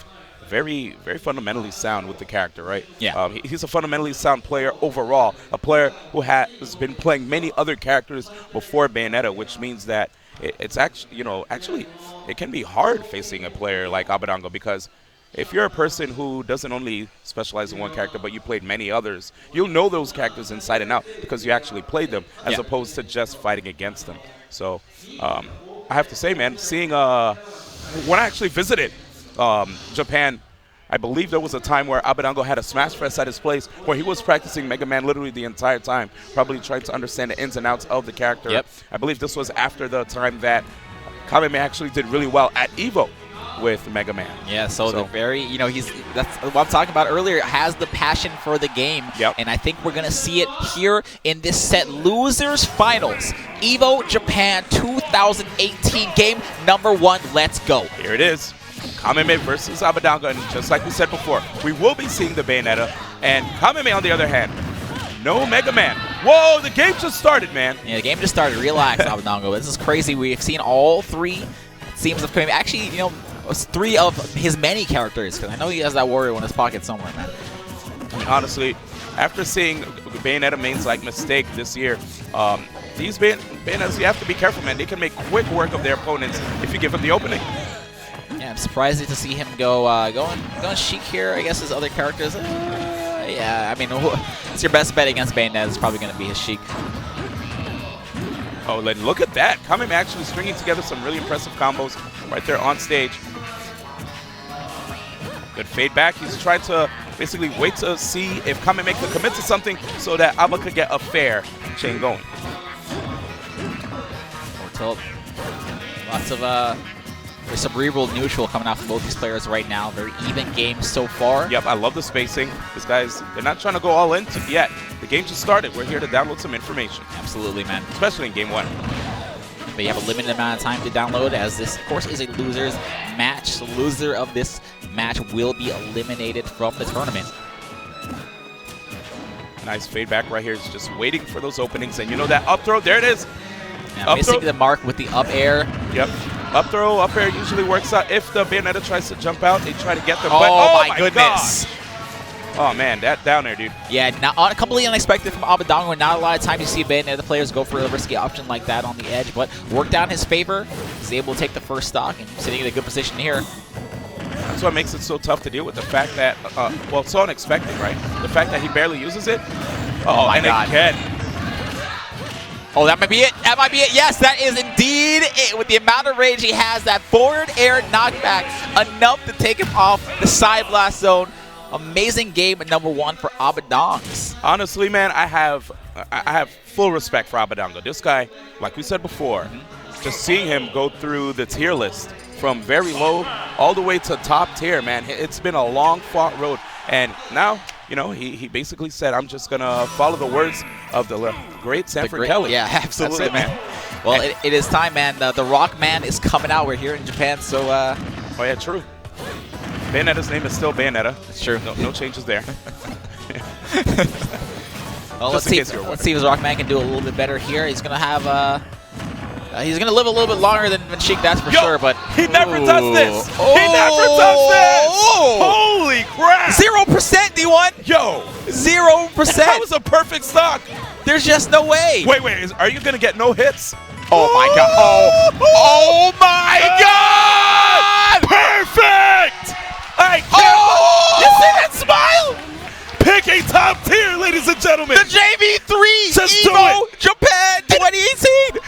very, very fundamentally sound with the character, right? Yeah. He's a fundamentally sound player overall, a player who has been playing many other characters before Bayonetta, which means that it's actually, actually it can be hard facing a player like Abadango, because if you're a person who doesn't only specialize in one character, but you played many others, you'll know those characters inside and out because you actually played them, as opposed to just fighting against them. So I have to say, man, seeing when I actually visited Japan, I believe there was a time where Abadango had a Smash Fest at his place where he was practicing Mega Man literally the entire time, probably trying to understand the ins and outs of the character. Yep. I believe this was after the time that Kameme actually did really well at EVO with Mega Man. Yeah, so the very, that's what I'm talking about earlier, has the passion for the game. Yep. And I think we're going to see it here in this set. Losers Finals, EVO Japan 2018, game number 1. Let's go. Here it is. Kameme versus Abadango, and just like we said before, we will be seeing the Bayonetta, and Kameme on the other hand, no Mega Man. Whoa, the game just started, man. Yeah, the game just started. Relax, Abadango. This is crazy. We've seen all 3 themes of Kameme. Actually, 3 of his many characters, because I know he has that warrior in his pocket somewhere, man. Honestly, after seeing Bayonetta mains like Mistake this year, these Bayonettas, you have to be careful, man. They can make quick work of their opponents if you give them the opening. Yeah, I'm surprised to see him going Sheik here. I guess his other characters. Yeah, I mean, it's your best bet against Bayonetta. It's probably going to be his Sheik. Oh, look at that. Kameme actually stringing together some really impressive combos right there on stage. Good fade back. He's trying to basically wait to see if Kameme can commit to something so that Aba could get a fair chain going. Lots of there's some reroll neutral coming out from both these players right now. Very even game so far. Yep, I love the spacing. These guys, they're not trying to go all in yet. The game just started. We're here to download some information. Absolutely, man. Especially in game 1. But you have a limited amount of time to download, as this, of course, is a loser's match. The loser of this match will be eliminated from the tournament. Nice fade back right here. He's just waiting for those openings. And you know that up throw, there it is. Now, missing the mark with the up air. Yep. Up throw, up air usually works out. If the Bayonetta tries to jump out, they try to get them. Oh, but, my goodness. God. Oh, man, that down there, dude. Yeah, completely unexpected from Abadango, and not a lot of times you see Bayonetta players go for a risky option like that on the edge, but worked out in his favor. He's able to take the first stock and sitting in a good position here. That's what makes it so tough to deal with. The fact that, well, it's so unexpected, right? The fact that he barely uses it. Oh my God. Again. Oh, that might be it. That might be it. Yes, that is indeed it. With the amount of rage he has, that forward air knockback, enough to take him off the side blast zone. Amazing game number 1 for Abadangs. Honestly, man, I have full respect for Abadango. This guy, like we said before, just seeing him go through the tier list from very low all the way to top tier, man, it's been a long fought road. And now, he basically said, I'm just going to follow the words of the great Sanford Kelly. Yeah, absolutely, That's it, man. Well, it is time, man. The Rock Man is coming out. We're here in Japan, so... Oh, yeah, true. Bayonetta's name is still Bayonetta. It's true. No changes there. Well, let's see if his Rockman can do a little bit better here. He's gonna have he's gonna live a little bit longer than Sheik, that's for sure. But he never does this. He never does this. Holy crap! 0% D1. Yo, 0%. That was a perfect stock. There's just no way. Wait. Are you gonna get no hits? Oh my God! Oh my God! Perfect! I can't. You see that smile? Pick a top tier, ladies and gentlemen. The JV3 Just EVO Japan 2018.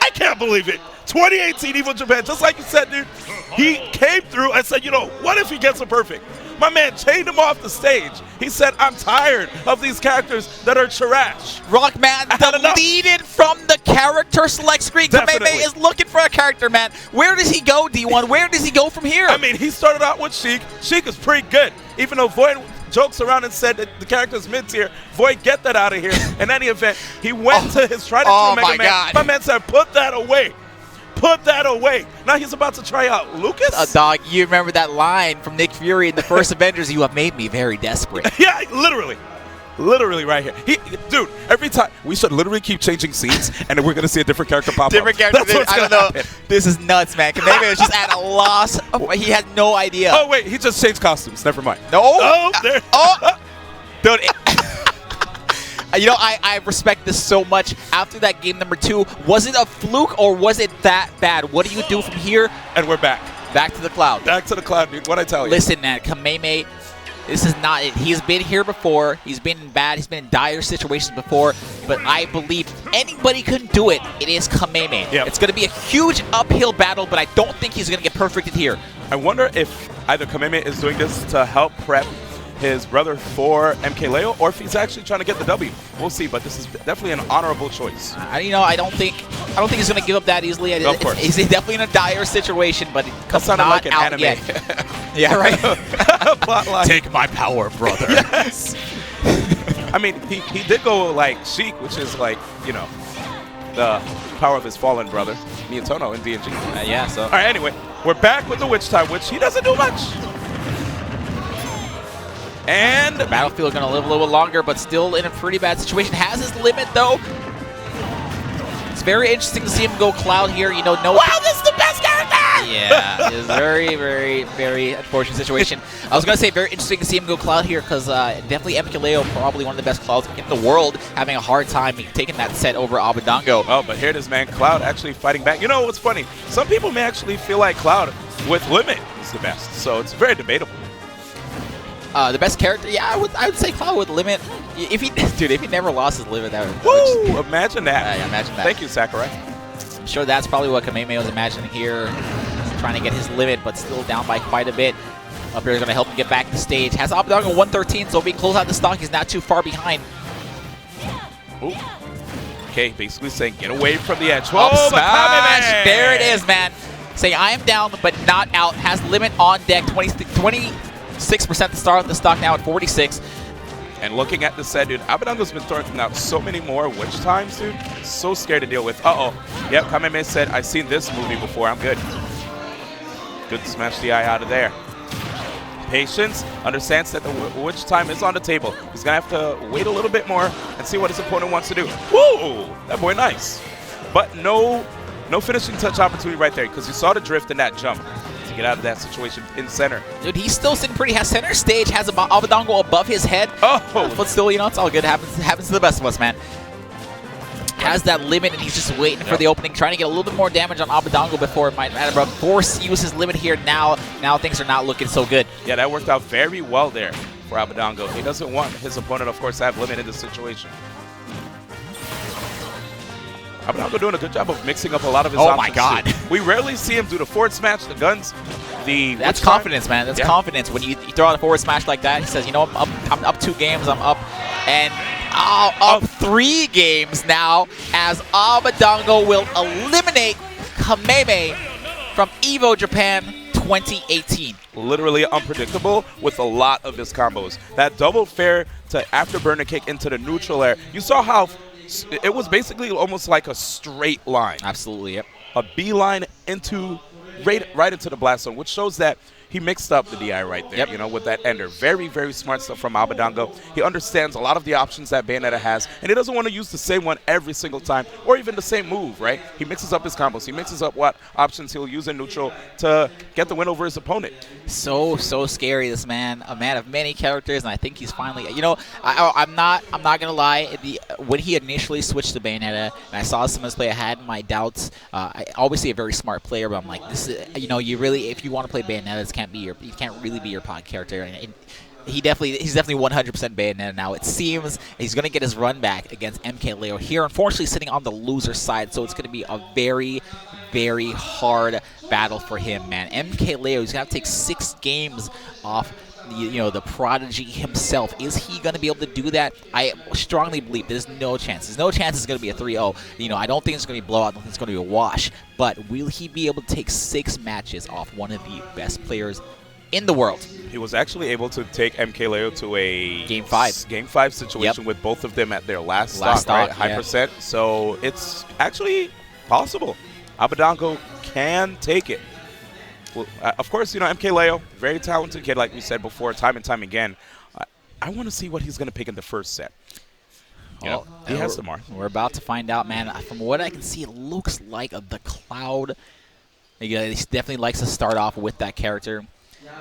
I can't believe it. 2018 EVO Japan, just like you said, dude. He came through and said, what if he gets a perfect? My man chained him off the stage. He said, I'm tired of these characters that are trash. Rockman deleted from the character select screen. Kameme is looking for a character, man. Where does he go, D1? Where does he go from here? I mean, he started out with Sheik. Sheik is pretty good. Even though Void jokes around and said that the character's mid-tier, Void, get that out of here. In any event, he went to his tried and true Mega Man. God. My man said, put that away. Put that away. Now he's about to try out Lucas. Dog, you remember that line from Nick Fury in the first Avengers? You have made me very desperate. Yeah, literally. Literally right here. Dude, every time, we should literally keep changing scenes, and then we're going to see a different character pop up. Different character. That's what's going to happen. This is nuts, man. Kameme is just at a loss. He had no idea. Oh, wait, he just changed costumes. Never mind. No. Oh, there. Dude, You know, I respect this so much. After that game number 2, was it a fluke or was it that bad? What do you do from here? And we're back. Back to the cloud. Back to the cloud, dude. What'd I tell you? Listen, man, Kameme, this is not it. He's been here before. He's been he's been in dire situations before. But I believe anybody can do it. It is Kameme. Yep. It's going to be a huge uphill battle, but I don't think he's going to get perfected here. I wonder if either Kameme is doing this to help prep his brother for MK Leo, or if he's actually trying to get the W. We'll see, but this is definitely an honorable choice. You know, I don't think he's going to give up that easily. Of course. He's definitely in a dire situation, but That sounded not like an out anime. yet. Yeah, right. Plotline. Take my power, brother. Yes. I mean, he did go like Sheik, which is like, you know, the power of his fallen brother, Nietono in DNG. Yeah, so. All right, anyway, we're back with the Witch Time, which he doesn't do much. And Battlefield going to live a little bit longer, but still in a pretty bad situation. Has his limit, though. It's very interesting to see him go Cloud here. You know, wow, this is the best character! Yeah, it's very, very, very unfortunate situation. I was going to say very interesting to see him go Cloud here because definitely MKLeo, probably one of the best Clouds in the world, having a hard time taking that set over Abadango. Oh, but here it is, man. Cloud actually fighting back. You know what's funny? Some people may actually feel like Cloud with limit is the best, so it's very debatable. The best character, yeah, I would say Cloud with limit. If he never lost his limit, that would. Woo! Imagine that. Yeah, imagine that. Thank you, Sakurai. I'm sure that's probably what Kameme was imagining here, trying to get his limit, but still down by quite a bit. Up here is going to help him get back to the stage. Has Abadango 113, so if he can close out the stock, he's not too far behind. Ooh. Okay, basically saying get away from the edge. Oh, Whoa, smash! There it is, man. Saying I am down, but not out. Has limit on deck. 26% to start with the stock, now at 46. And looking at the set, dude, Abadango's been throwing out so many more witch times, dude. So scared to deal with. Uh-oh. Yep, Kameme said, I've seen this movie before. I'm good. Good to smash the eye out of there. Patience, understands that the witch time is on the table. He's going to have to wait a little bit more and see what his opponent wants to do. Woo! That boy nice. But no finishing touch opportunity right there because you saw the drift in that jump. Get out of that situation in center. Dude, he's still sitting pretty. Has center stage, has Abadango above his head. Oh! But still, you know, it's all good. Happens to the best of us, man. Has that limit, and he's just waiting for the opening, trying to get a little bit more damage on Abadango before it might matter. But force use his limit here now. Now things are not looking so good. Yeah, that worked out very well there for Abadango. He doesn't want his opponent, of course, to have limit in this situation. Abadango doing a good job of mixing up a lot of his options. Oh my God. Too. We rarely see him do the forward smash, the guns, That's confidence, man. That's confidence. When you throw out a forward smash like that, he says, you know, I'm up 2 games, I'm up, and up 3 games now, as Abadango will eliminate Kameme from EVO Japan 2018. Literally unpredictable with a lot of his combos. That double fair to afterburner kick into the neutral air. You saw how it was basically almost like a straight line. Absolutely, yep. A beeline into right into the blast zone, which shows that he mixed up the DI right there, you know, with that ender. Very, very smart stuff from Abadango. He understands a lot of the options that Bayonetta has, and he doesn't want to use the same one every single time, or even the same move, right? He mixes up his combos. He mixes up what options he'll use in neutral to get the win over his opponent. So scary, this man. A man of many characters, and I think he's finally, you know, I'm not gonna lie. When he initially switched to Bayonetta, and I saw some of his play, I had my doubts. Obviously a very smart player, but I'm like, this is, you know, you really, if you want to play Bayonetta, this you can't really be your pod character. And he's definitely 100% Bayonetta now. It seems he's going to get his run back against MKLeo here. Unfortunately, sitting on the loser side, so it's going to be a very, very hard battle for him, man. MKLeo, he's going to have to take 6 games off the prodigy himself. Is he going to be able to do that? I strongly believe there's no chance. There's no chance it's going to be a 3-0. You know, I don't think it's going to be a blowout. I don't think it's going to be a wash. But will he be able to take 6 matches off one of the best players in the world? He was actually able to take MKLeo to a Game 5 situation with both of them at their last stock, right? High percent. So it's actually possible. Abadango can take it. Well, of course, you know, MKLeo, very talented kid, like we said before, time and time again. I want to see what he's going to pick in the first set. You know, he has the mark. We're about to find out, man. From what I can see, it looks like the Cloud. He definitely likes to start off with that character.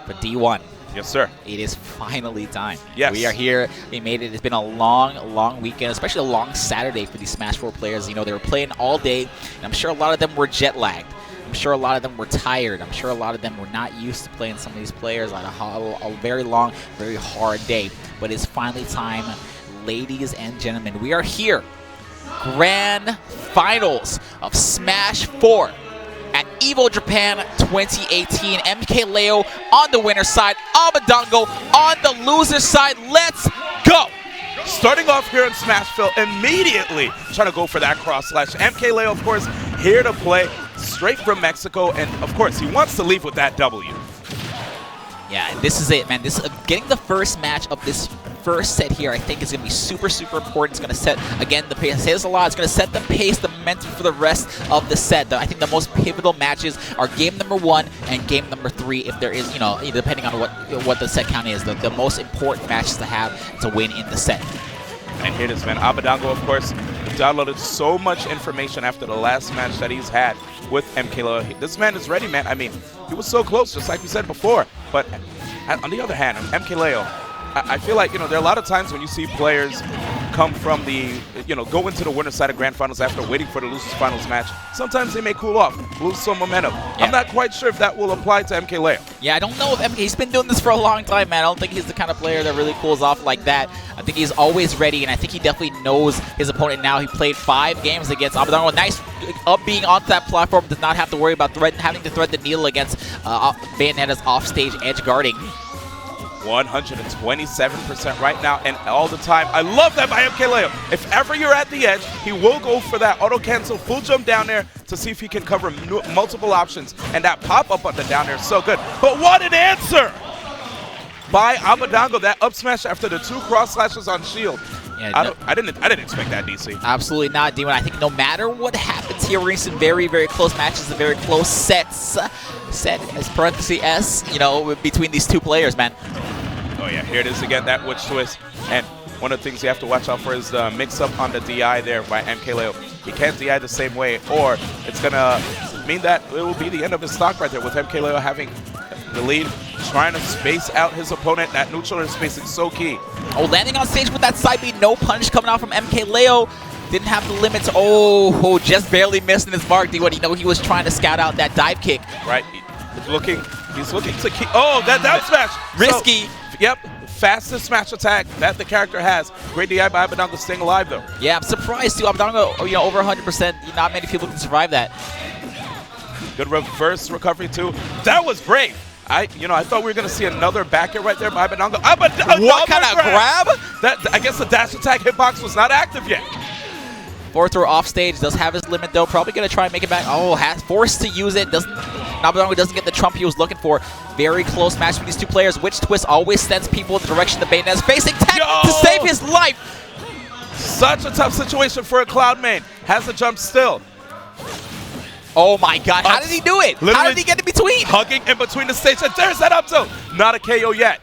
But D1, Yes, sir. It is finally time. Yes. We are here. We made it. It's been a long, long weekend, especially a long Saturday for these Smash 4 players. You know, they were playing all day, and I'm sure a lot of them were jet lagged. I'm sure a lot of them were tired. I'm sure a lot of them were not used to playing some of these players on a very long, very hard day. But it's finally time, ladies and gentlemen. We are here. Grand Finals of Smash 4 at EVO Japan 2018. MK Leo on the winner's side, Abadongo on the loser's side. Let's go! Starting off here in Smashville, immediately trying to go for that cross slash. MK Leo, of course, here to play straight from Mexico, and of course, he wants to leave with that W. Yeah, this is it, man. This getting the first match of this first set here, I think, is going to be super, super important. It's going to set, again, the pace. I say this a lot. It's going to set the pace, the momentum for the rest of the set. I think the most pivotal matches are game number 1 and game number 3, if there is, you know, depending on what the set count is. The most important matches to have to win in the set. And here it is, man. Abadongo, of course, downloaded so much information after the last match that he's had with MK Leo. This man is ready, man. I mean, he was so close, just like we said before. But on the other hand, MK Leo, I feel like, you know, there are a lot of times when you see players come from the, you know, go into the winner's side of Grand Finals after waiting for the loser's finals match. Sometimes they may cool off, lose some momentum. Yeah. I'm not quite sure if that will apply to MK Leo. Yeah, I don't know if he's been doing this for a long time, man. I don't think he's the kind of player that really cools off like that. I think he's always ready, and I think he definitely knows his opponent now. He played 5 games against Abadongo. Nice up being onto that platform, does not have to worry about having to thread the needle against Bayonetta's offstage edge guarding. 127% right now and all the time. I love that by MK Leo. If ever you're at the edge, he will go for that auto cancel, full jump down there to see if he can cover multiple options. And that pop-up on the down there is so good. But what an answer by Abadongo. That up smash after the 2 cross slashes on shield. Yeah, I didn't expect that, DC. Absolutely not, D1. I think no matter what happens here, we're in some very, very close matches, and very close sets. Set as parenthesis S, you know, between these 2 players, man. Oh yeah, here it is again, that witch twist. And one of the things you have to watch out for is the mix-up on the DI there by MK Leo. He can't DI the same way, or it's gonna mean that it will be the end of his stock right there, with MK Leo having the lead, trying to space out his opponent. That neutral space is so key. Oh, landing on stage with that side B, no punish coming out from MK Leo. Didn't have the limits. Oh, just barely missing his mark. D1, you know, he was trying to scout out that dive kick. Right, he's looking to keep. Oh, that down smash. Risky. So, yep, fastest smash attack that the character has. Great DI by Abadongo, staying alive though. Yeah, I'm surprised too. Abadongo, you know, over 100%. Not many people can survive that. Good reverse recovery too. That was brave. I thought we were gonna see another back air right there by Abadongo. What kind of grab? That, I guess the dash attack hitbox was not active yet. Forward throw off stage, does have his limit though. Probably gonna try and make it back. Oh, has forced to use it. Abadongo doesn't get the trump he was looking for. Very close match for these 2 players. Witch twist always sends people in the direction of Bayonetta is facing. Tech to save his life. Such a tough situation for a Cloud main. Has the jump still. Oh my God, how did he do it? How did he get in between? Hugging in between the stage, and there's that up tilt. Not a KO yet.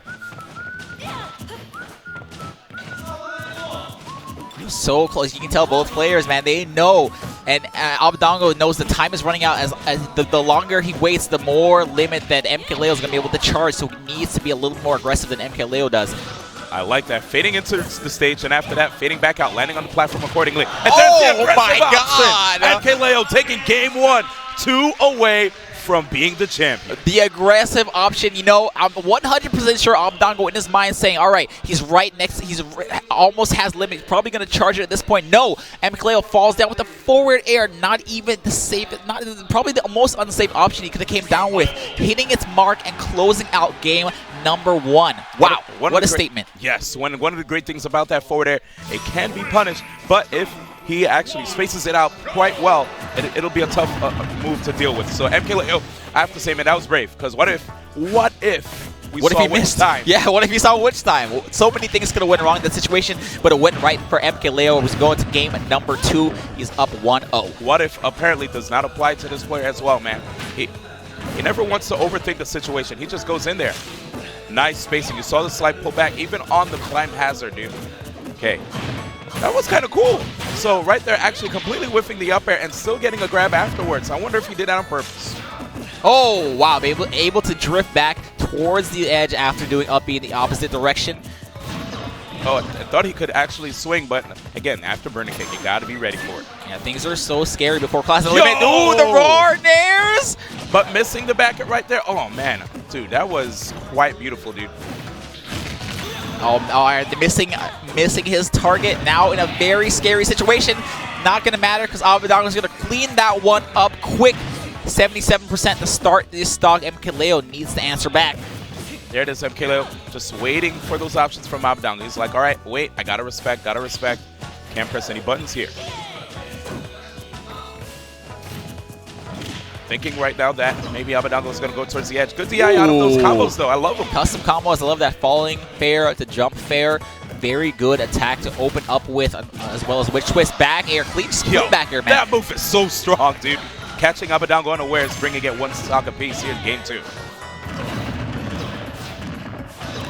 So close. You can tell both players, man, they know. And Abadongo knows the time is running out. As the longer he waits, the more limit that MK Leo is going to be able to charge. So he needs to be a little more aggressive than MK Leo does. I like that. Fading into the stage, and after that, fading back out, landing on the platform accordingly. And oh my God! MK Leo taking game 1, 2 away from being the champion. The aggressive option, you know, I'm 100% sure Abadongo in his mind saying, all right, he's right next, almost has limit, he's probably going to charge it at this point. No, MK Leo falls down with a forward air, not even the safe, probably the most unsafe option he could have came down with, hitting its mark and closing out game number 1. Wow, what a statement. Yes, one of the great things about that forward air, it can be punished, but if he actually spaces it out quite well, it'll be a tough move to deal with. So MK Leo, I have to say, man, that was brave. Because what if we saw Witch time? Yeah, what if he saw Witch time? So many things could have went wrong in that situation, but it went right for MK Leo. It was going to game number 2. He's up 1-0. What if apparently does not apply to this player as well, man. He never wants to overthink the situation. He just goes in there. Nice spacing. You saw the slight pullback even on the climb hazard, dude. Okay. That was kind of cool. So right there, actually completely whiffing the up air and still getting a grab afterwards. I wonder if he did that on purpose. Oh, wow. Able to drift back towards the edge after doing up B in the opposite direction. Oh, I thought he could actually swing, but again, after burning kick, you got to be ready for it. Yeah, things are so scary before class limit. Ooh, the roar nairs! But missing the back right there. Oh, man. Dude, that was quite beautiful, dude. Oh, missing his target. Now in a very scary situation. Not going to matter because Abadango is going to clean that one up quick. 77% to start this stock. MKLeo needs to answer back. There it is, MKLeo, just waiting for those options from Abadango. He's like, all right, wait, I got to respect, got to respect. Can't press any buttons here. Thinking right now that maybe Abadango is going to go towards the edge. Good DI out of those combos, though. I love them. Custom combos. I love that falling fair to jump fair. Very good attack to open up with, as well as witch twist. Back air, clean back air, man. That move is so strong, dude. Catching Abadango unawares, bringing it one stock apiece here in game 2.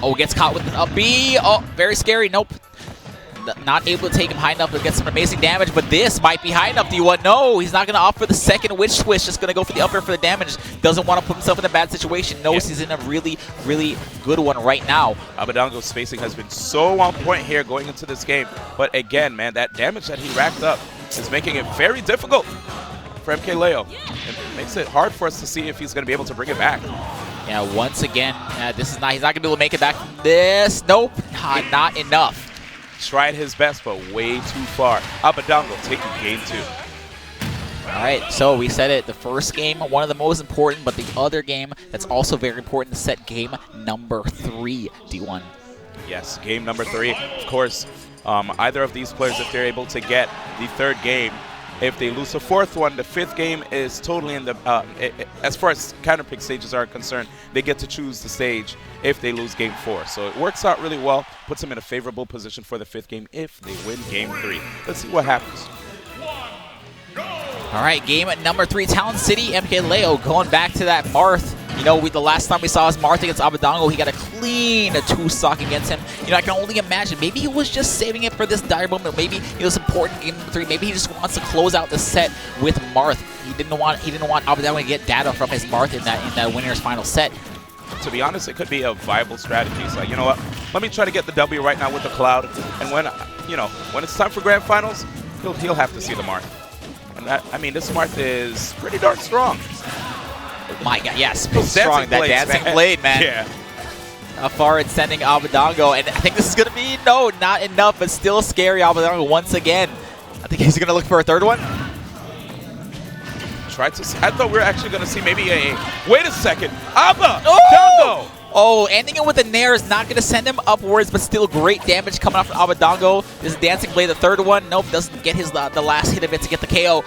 Oh, gets caught with an up B. Oh, very scary. Nope. Not able to take him high enough to get some amazing damage, but this might be high enough. Do you want? No, he's not going to opt for the second witch twist. Just going to go for the up air for the damage. Doesn't want to put himself in a bad situation. Knows he's in a really, really good one right now. Abadango's spacing has been so on point here going into this game. But again, man, that damage that he racked up is making it very difficult for MKLeo. It makes it hard for us to see if he's going to be able to bring it back. Yeah, once again, he's not going to be able to make it back from this. Nope, not enough. Tried his best, but way too far. Abadango taking game 2. All right, so we said it. The first game, one of the most important, but the other game that's also very important to set game number 3, D1. Yes, game number 3. Of course, either of these players, if they're able to get the 3rd game, if they lose the 4th one, the 5th game is totally in the, as far as counterpick stages are concerned, they get to choose the stage if they lose game 4. So it works out really well, puts them in a favorable position for the 5th game if they win game 3. Let's see what happens. All right, game number 3, Town City, MKLeo going back to that Marth. You know, the last time we saw his Marth against Abadango, he got a clean 2-stock against him. You know, I can only imagine. Maybe he was just saving it for this dire moment. Maybe it was important in game number 3. Maybe he just wants to close out the set with Marth. He didn't want Abadango to get data from his Marth in that winner's final set. To be honest, it could be a viable strategy. So, you know what? Let me try to get the W right now with the Cloud. And when it's time for grand finals, he'll have to see the Marth. And I mean, this Marth is pretty darn strong. My God, yes, strong. That dancing blade, man. Yeah. How far it's sending Abadango, and I think this is going to be, no, not enough, but still scary Abadango once again. I think he's going to look for a 3rd one. I thought we were actually going to see maybe wait a second, Abadango! Oh, ending it with a Nair is not going to send him upwards, but still great damage coming off from Abadango. This dancing blade, the 3rd one, nope, doesn't get the last hit of it to get the KO.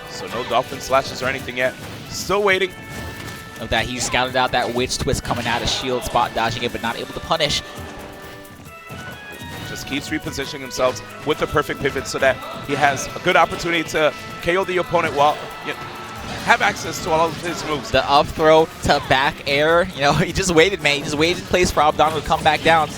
So no dolphin slashes or anything yet. Still waiting. Of that, he scouted out that witch twist coming out of shield, spot dodging it, but not able to punish. Just keeps repositioning himself with the perfect pivot so that he has a good opportunity to KO the opponent while have access to all of his moves. The up throw to back air, you know, he just waited, man. He just waited in place for Abadango to come back down.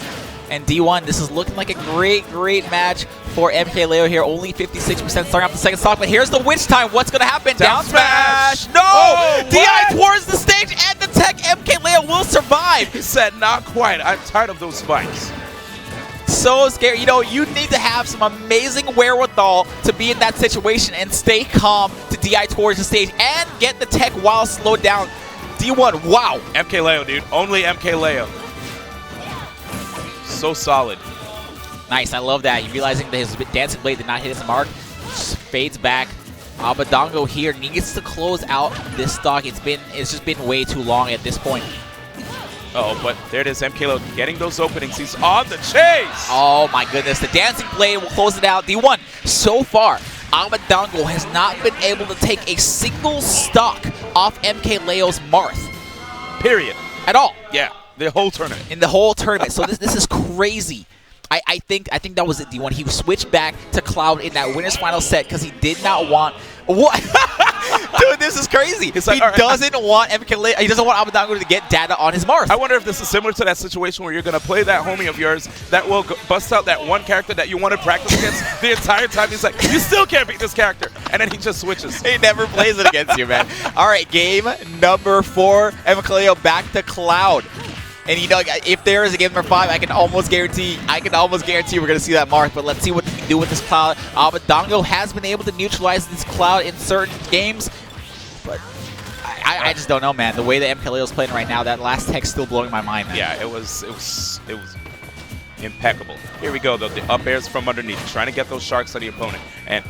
And D1, this is looking like a great, great match for MKLeo here. Only 56% starting off the 2nd stock, but here's the witch time. What's going to happen? Down smash! No! Oh, DI towards the stage and the tech. MKLeo will survive. He said, not quite. I'm tired of those spikes. So scary. You know, you need to have some amazing wherewithal to be in that situation and stay calm to DI towards the stage and get the tech while slowed down. D1, wow. MKLeo, dude. Only MKLeo. So solid. Nice, I love that. You realizing that his dancing blade did not hit his mark. Just fades back. Abadango here needs to close out this stock. It's just been way too long at this point. Uh-oh, but there it is, MKLeo getting those openings. He's on the chase. Oh my goodness, the dancing blade will close it out. D1, so far, Abadango has not been able to take a single stock off MKLeo's Marth. Period. At all. Yeah. The whole tournament. In the whole tournament. So this is crazy. I think that was it, D1. He switched back to Cloud in that winner's final set because he did not want what? Dude, this is crazy. He doesn't want MKLeo. He doesn't want Abadango to get data on his Marth. I wonder if this is similar to that situation where you're going to play that homie of yours that will bust out that one character that you want to practice against the entire time. He's like, you still can't beat this character. and then he just switches. He never plays it against you, man. All right, game number 4. Emkaleo back to Cloud. And you know, if there is a game number 5, I can almost guarantee we're going to see that mark. But let's see what we can do with this Cloud. Abadango has been able to neutralize this Cloud in certain games, but I just don't know, man. The way that MKLeo is playing right now, that last tech's still blowing my mind, man. Yeah, it was impeccable. Here we go, though. The up airs from underneath, trying to get those sharks on the opponent, and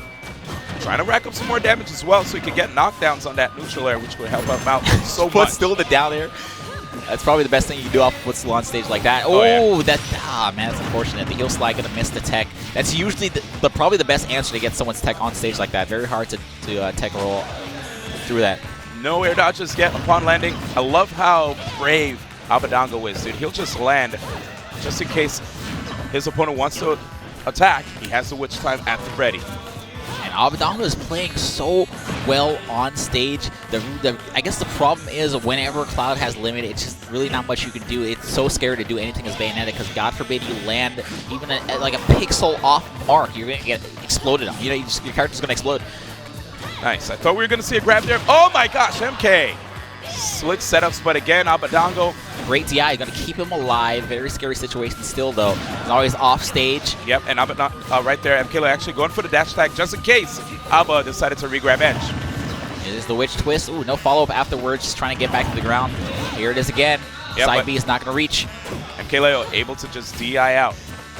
trying to rack up some more damage as well, so he can get knockdowns on that neutral air, which would help him out so much. But still the down air. That's probably the best thing you can do off of footstool on stage like that. Oh, yeah. Man, that's unfortunate. The heel slide gonna miss the tech. That's usually probably the best answer to get someone's tech on stage like that. Very hard to tech roll through that. No air dodges yet upon landing. I love how brave Abadango is, dude. He'll just land just in case his opponent wants to attack. He has the witch time at the ready. And Abadango is playing so well on stage. I guess the problem is whenever Cloud has limit, it's just really not much you can do. It's so scary to do anything as Bayonetta because God forbid you land even like a pixel off mark, you're going to get exploded on. You know, your character's going to explode. Nice. I thought we were going to see a grab there. Oh my gosh, MK. Slick setups, but again, Abadango. Great DI, going to keep him alive. Very scary situation still, though. He's always off stage. Yep, and Abadango right there, MK actually going for the dash attack just in case Aba decided to re-grab edge. It is the witch twist. Ooh, no follow-up afterwards, just trying to get back to the ground. Here it is again. Yep, Side B is not going to reach. MKLeo able to just DI out.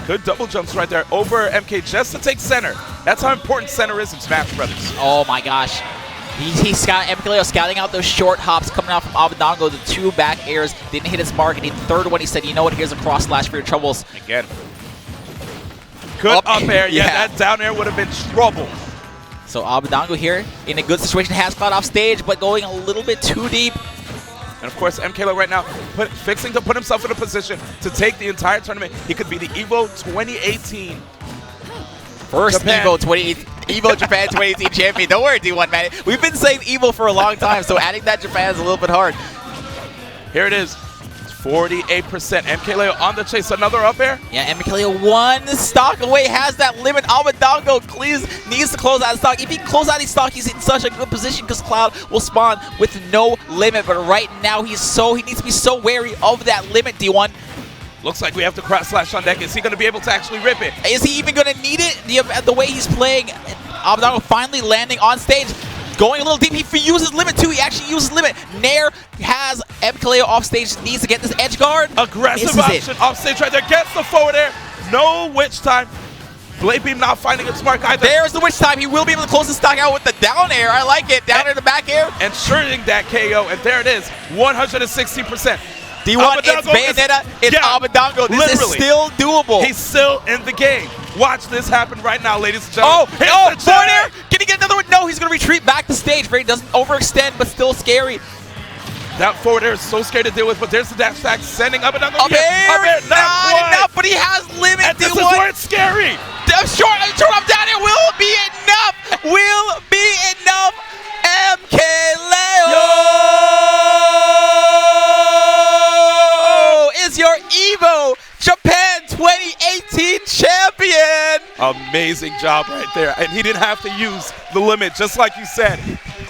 Good double jumps right there over MK just to take center. That's how important center is in Smash Brothers. Oh my gosh. MKLeo scouting out those short hops coming out from Abadango. The 2 back airs didn't hit his mark, and the third one he said, you know what, here's a cross slash for your troubles. Again. Good up air. Yeah, that down air would have been trouble. So Abadango here in a good situation, has Cloud off stage, but going a little bit too deep. And of course, MKLeo right now fixing to put himself in a position to take the entire tournament. He could be the EVO 2018 First EVO Japan 2018 champion. Don't worry, D1, man. We've been saying EVO for a long time, so adding that Japan is a little bit hard. Here it is. 48%. MKLeo on the chase. Another up air. Yeah, MKLeo 1 stock away. Has that limit. Abadango needs to close out his stock. If he closes out his stock, he's in such a good position because Cloud will spawn with no limit. But right now, he needs to be so wary of that limit, D1. Looks like we have to cross slash on deck. Is he going to be able to actually rip it? Is he even going to need it? The way he's playing, Abadango finally landing on stage. Going a little deep, he uses limit too. He actually uses limit. Nair has MKLeo off stage, needs to get this edge guard. Aggressive option off stage right there. Gets the forward air. No witch time. Blade Beam not finding its mark either. There's the witch time. He will be able to close the stock out with the down air. I like it. Down air to back air. Ensuring that KO. And there it is. 160%. D1, it's Bayonetta, it's Abadango. This is still doable. He's still in the game. Watch this happen right now, ladies and gentlemen. Forward air! Can he get another one? No, he's going to retreat back to stage. He doesn't overextend, but still scary. That forward air is so scary to deal with, but there's the dash attack sending Abadango. Up air, not enough, but he has limit. And this is where it's scary. Short up down air will be enough. Will be enough. MKLeo is your EVO Japan 2018 champion. Amazing job right there. And he didn't have to use the limit, just like you said.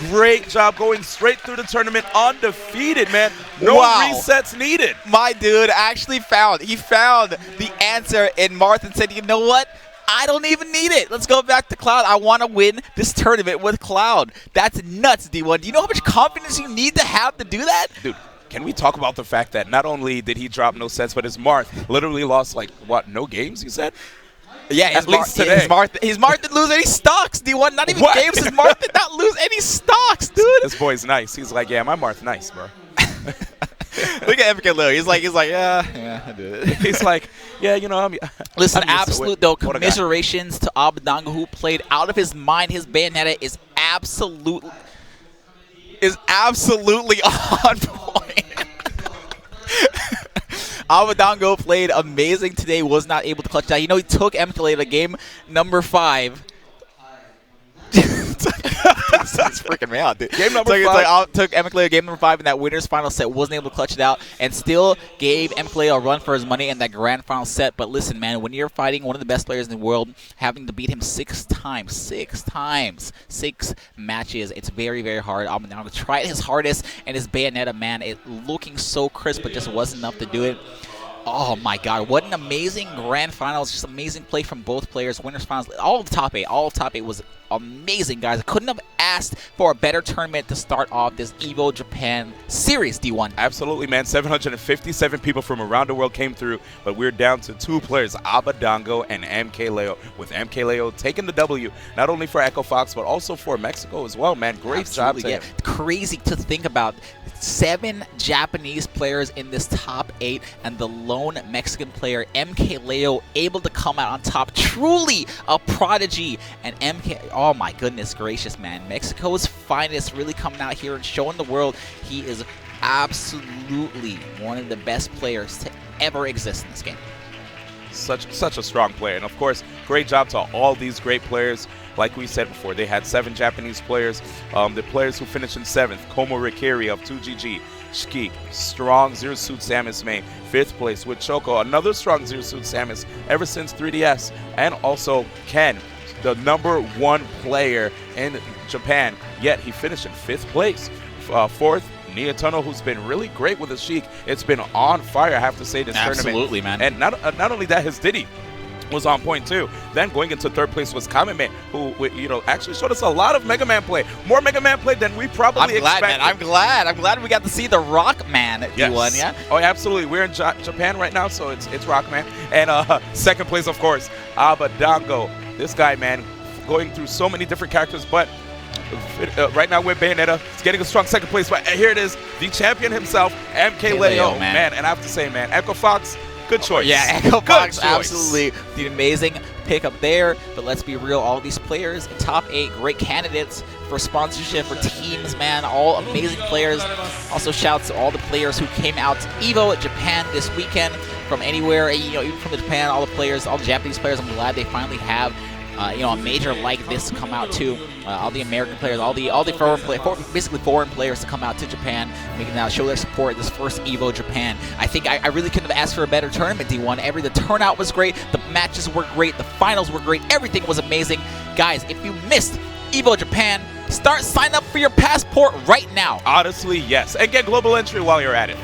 Great job going straight through the tournament undefeated, man. No resets needed. My dude actually found the answer in Marth and said, you know what? I don't even need it. Let's go back to Cloud. I want to win this tournament with Cloud. That's nuts, D1. Do you know how much confidence you need to do that? Dude, can we talk about the fact that not only did he drop no sets, but his Marth literally lost, like, what, no games, you said? Yeah, at least today. His Marth didn't lose any stocks, D1. Not even games. His Marth did not lose any stocks, dude. This boy's nice. He's like, yeah, my Marth nice, bro. Look at MKLeo. He's like, yeah, I did it. He's like, yeah, you know, listen, absolute though, commiserations to Abadango, who played out of his mind. His Bayonetta is absolutely on point. Abadango played amazing today. Was not able to clutch that. You know, he took MKLeo to game number 5. It's freaking me out, dude. Game number It's 5. like, took McLeod game number 5 in that winner's final set, wasn't able to clutch it out, and still gave McLeod a run for his money in that grand final set. But listen, man, when you're fighting one of the best players in the world, having to beat him 6 times, 6 matches, it's very, very hard. Now tried his hardest, and his Bayonetta, man, it looking so crisp, but just wasn't enough to do it. Oh my God! What an amazing grand finals! Just amazing play from both players. Winners finals, all of top eight was amazing, guys. I couldn't have asked for a better tournament to start off this EVO Japan series. D1. Absolutely, man. 757 people from around the world came through, but we're down to 2 players, Abadango and MKLeo. With MKLeo taking the W, not only for Echo Fox, but also for Mexico as well, man. Great job to him. Crazy to think about. 7 Japanese players in this top 8, and the lone Mexican player, MKLeo, able to come out on top. Truly a prodigy. And oh my goodness gracious, man. Mexico's finest really coming out here and showing the world he is absolutely one of the best players to ever exist in this game. Such a strong player. And of course, great job to all these great players. Like we said before, they had 7 Japanese players. The players who finished in 7th, Komo Rikiri of 2GG, Shiki, strong Zero Suit Samus main, 5th place with Choco, another strong Zero Suit Samus ever since 3DS, and also Ken, the #1 player in Japan, yet he finished in 5th place. 4th, Niatono, who's been really great with his Sheik. It's been on fire, I have to say, this tournament. Absolutely, man. And not only that, his Diddy was on point too. Then going into 3rd place was Kameme, who actually showed us a lot of Mega Man play. More Mega Man play than we probably expected. I'm glad we got to see the Rock Man at D1, yeah? Oh, absolutely. We're in Japan right now, so it's Rockman. And 2nd place, of course, Abadango. This guy, man, going through so many different characters, but right now we're Bayonetta. It's getting a strong 2nd place, but here it is, the champion himself, MKLeo, man. And I have to say, man, Echo Fox, good choice. Yeah, Echo Fox, absolutely the amazing pick up there. But let's be real, all these players in top 8, great candidates for sponsorship, for teams, man. All amazing players. Also, shouts to all the players who came out to EVO at Japan this weekend from anywhere, even from Japan, all the players, all the Japanese players. I'm glad they finally have a major like this to come out too. All the American players, all the basically foreign players to come out to Japan, making out show their support in this first EVO Japan. I think I really couldn't have asked for a better tournament, D1. The turnout was great, the matches were great, the finals were great, everything was amazing. Guys, if you missed EVO Japan, start signing up for your passport right now. Honestly, yes, and get global entry while you're at it.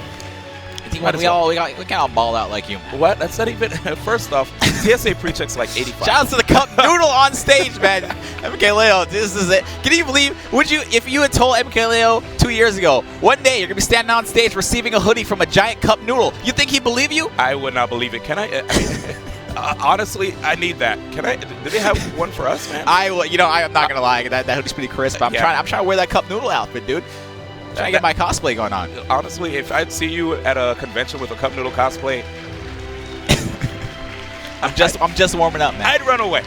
D1, we can't all ball out like you, man. What? That's not even. First off, TSA pre-check's like 85. Shout out to the cup noodle on stage, man. MKLeo, this is it. Can you believe? If you had told MKLeo 2 years ago, one day you're gonna be standing on stage receiving a hoodie from a giant cup noodle, you think he'd believe you? I would not believe it. Can I mean, honestly, I need that. Can I? Do they have one for us, man? I'm not gonna lie. That hoodie's pretty crisp. I'm trying to wear that cup noodle outfit, dude. Trying to get my cosplay going on. Honestly, if I'd see you at a convention with a cup noodle cosplay, I'm just warming up, man. I'd run away.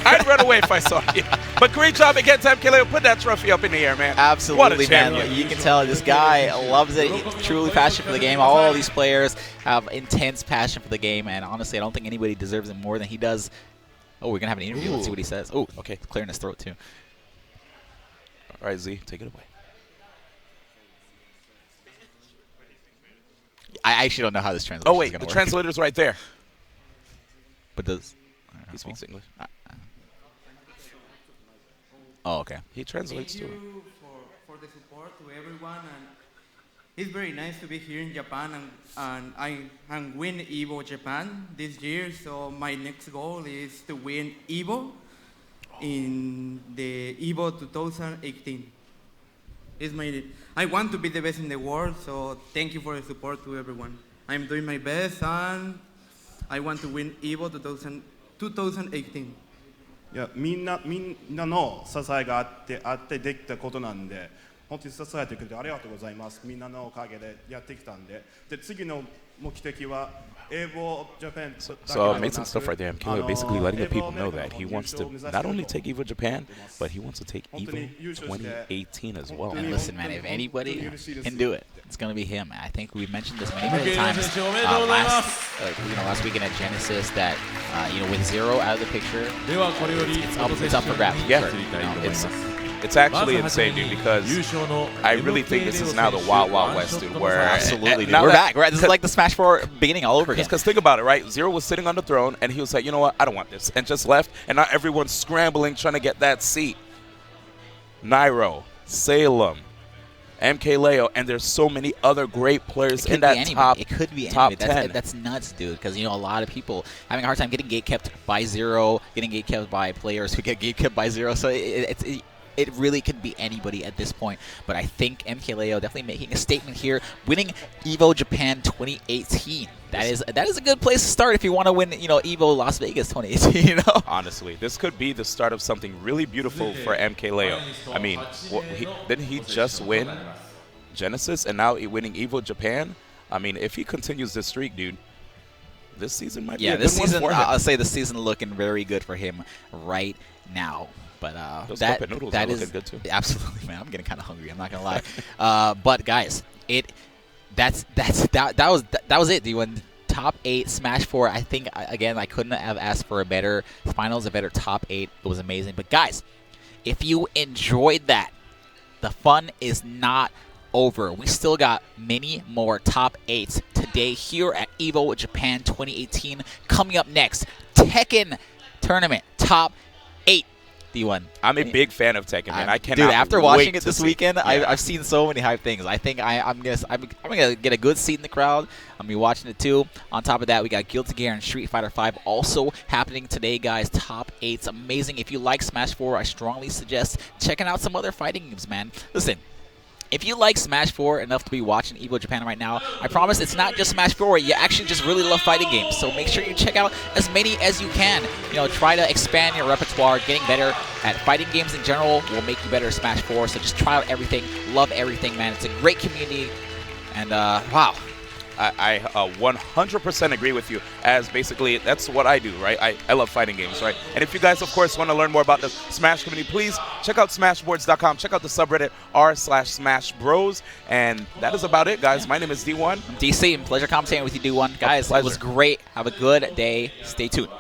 I'd run away if I saw you. But great job again, MKLeo. Put that trophy up in the air, man. Absolutely, man. You can tell this guy loves it. He's truly passionate for the game. All these players have intense passion for the game, and honestly, I don't think anybody deserves it more than he does. Oh, we're gonna have an interview. Let's see what he says. Oh, okay, clearing his throat too. All right, Z, take it away. I actually don't know how this translates. Oh wait, the translator's right there. But does he speaks English? Oh, okay. He translates to it. Thank you for the support to everyone, and it's very nice to be here in Japan, and I win EVO Japan this year. So my next goal is to win EVO in the EVO 2018. I want to be the best in the world, so thank you for the support to everyone. I'm doing my best, and I want to win EVO 2018. いやみんなの支えがあってできたことなんで、本当に支えてくれてありがとうございます。みんなのおかげでやってきたんで、次の目的は EVO Japan. So amazing stuff right there. MKLeo basically letting the people know that he wants to not only take EVO Japan, but he wants to take EVO 2018 as well. And listen, man, if anybody can do it, it's gonna be him. I think we mentioned this many times last weekend at Genesis that with Zero out of the picture, it's up for grabs. Yeah, It's actually insane, dude, because I really think this is now the Wild Wild West, dude. Where Absolutely, dude. now We're that- back. Right, this is like the Smash 4 beginning all over again. Because think about it, right? Zero was sitting on the throne, and he was like, you know what? I don't want this, and just left. And now everyone's scrambling trying to get that seat. Nairo, Salem, MKLeo, and there's so many other great players in that top. It could be top anybody. 10. That's nuts, dude. Because a lot of people having a hard time getting gate kept by Zero, getting gate kept by players who get gate kept by Zero. So it really could be anybody at this point. But I think MKLeo definitely making a statement here, winning EVO Japan 2018. That is a good place to start if you want to win, EVO Las Vegas 2018. Honestly, this could be the start of something really beautiful for MKLeo. I mean, didn't he just win Genesis and now winning EVO Japan? I mean, if he continues this streak, dude, this season might be a good this season, one for him. I'll say the season looking very good for him right now. But those that, cup noodles that are is looking good too. Absolutely, man. I'm getting kind of hungry. I'm not gonna lie. But guys, that was it. You won top 8 Smash 4. I think again I couldn't have asked for a better finals, a better top 8. It was amazing. But guys, if you enjoyed that, the fun is not over. We still got many more top 8s today here at EVO Japan 2018. Coming up next, Tekken Tournament top 8. D1. I'm a big fan of Tekken, man. I cannot Dude, after watching wait it to this see. weekend, Yeah. I've seen so many hype things. I think I'm gonna get a good seat in the crowd. I'm gonna be watching it too. On top of that, we got Guilty Gear and Street Fighter V also happening today, guys. Top 8's amazing. If you like Smash 4, I strongly suggest checking out some other fighting games, man. Listen. If you like Smash 4 enough to be watching EVO Japan right now, I promise it's not just Smash 4. You actually just really love fighting games. So make sure you check out as many as you can. Try to expand your repertoire. Getting better at fighting games in general will make you better at Smash 4. So just try out everything. Love everything, man. It's a great community. And, wow. I 100% agree with you, as basically that's what I do, right? I love fighting games, right? And if you guys, of course, want to learn more about the Smash community, please check out smashboards.com. Check out the subreddit r/smashbros. And that is about it, guys. My name is D1. I'm DC. Pleasure commentating with you, D1. Guys, it was great. Have a good day. Stay tuned.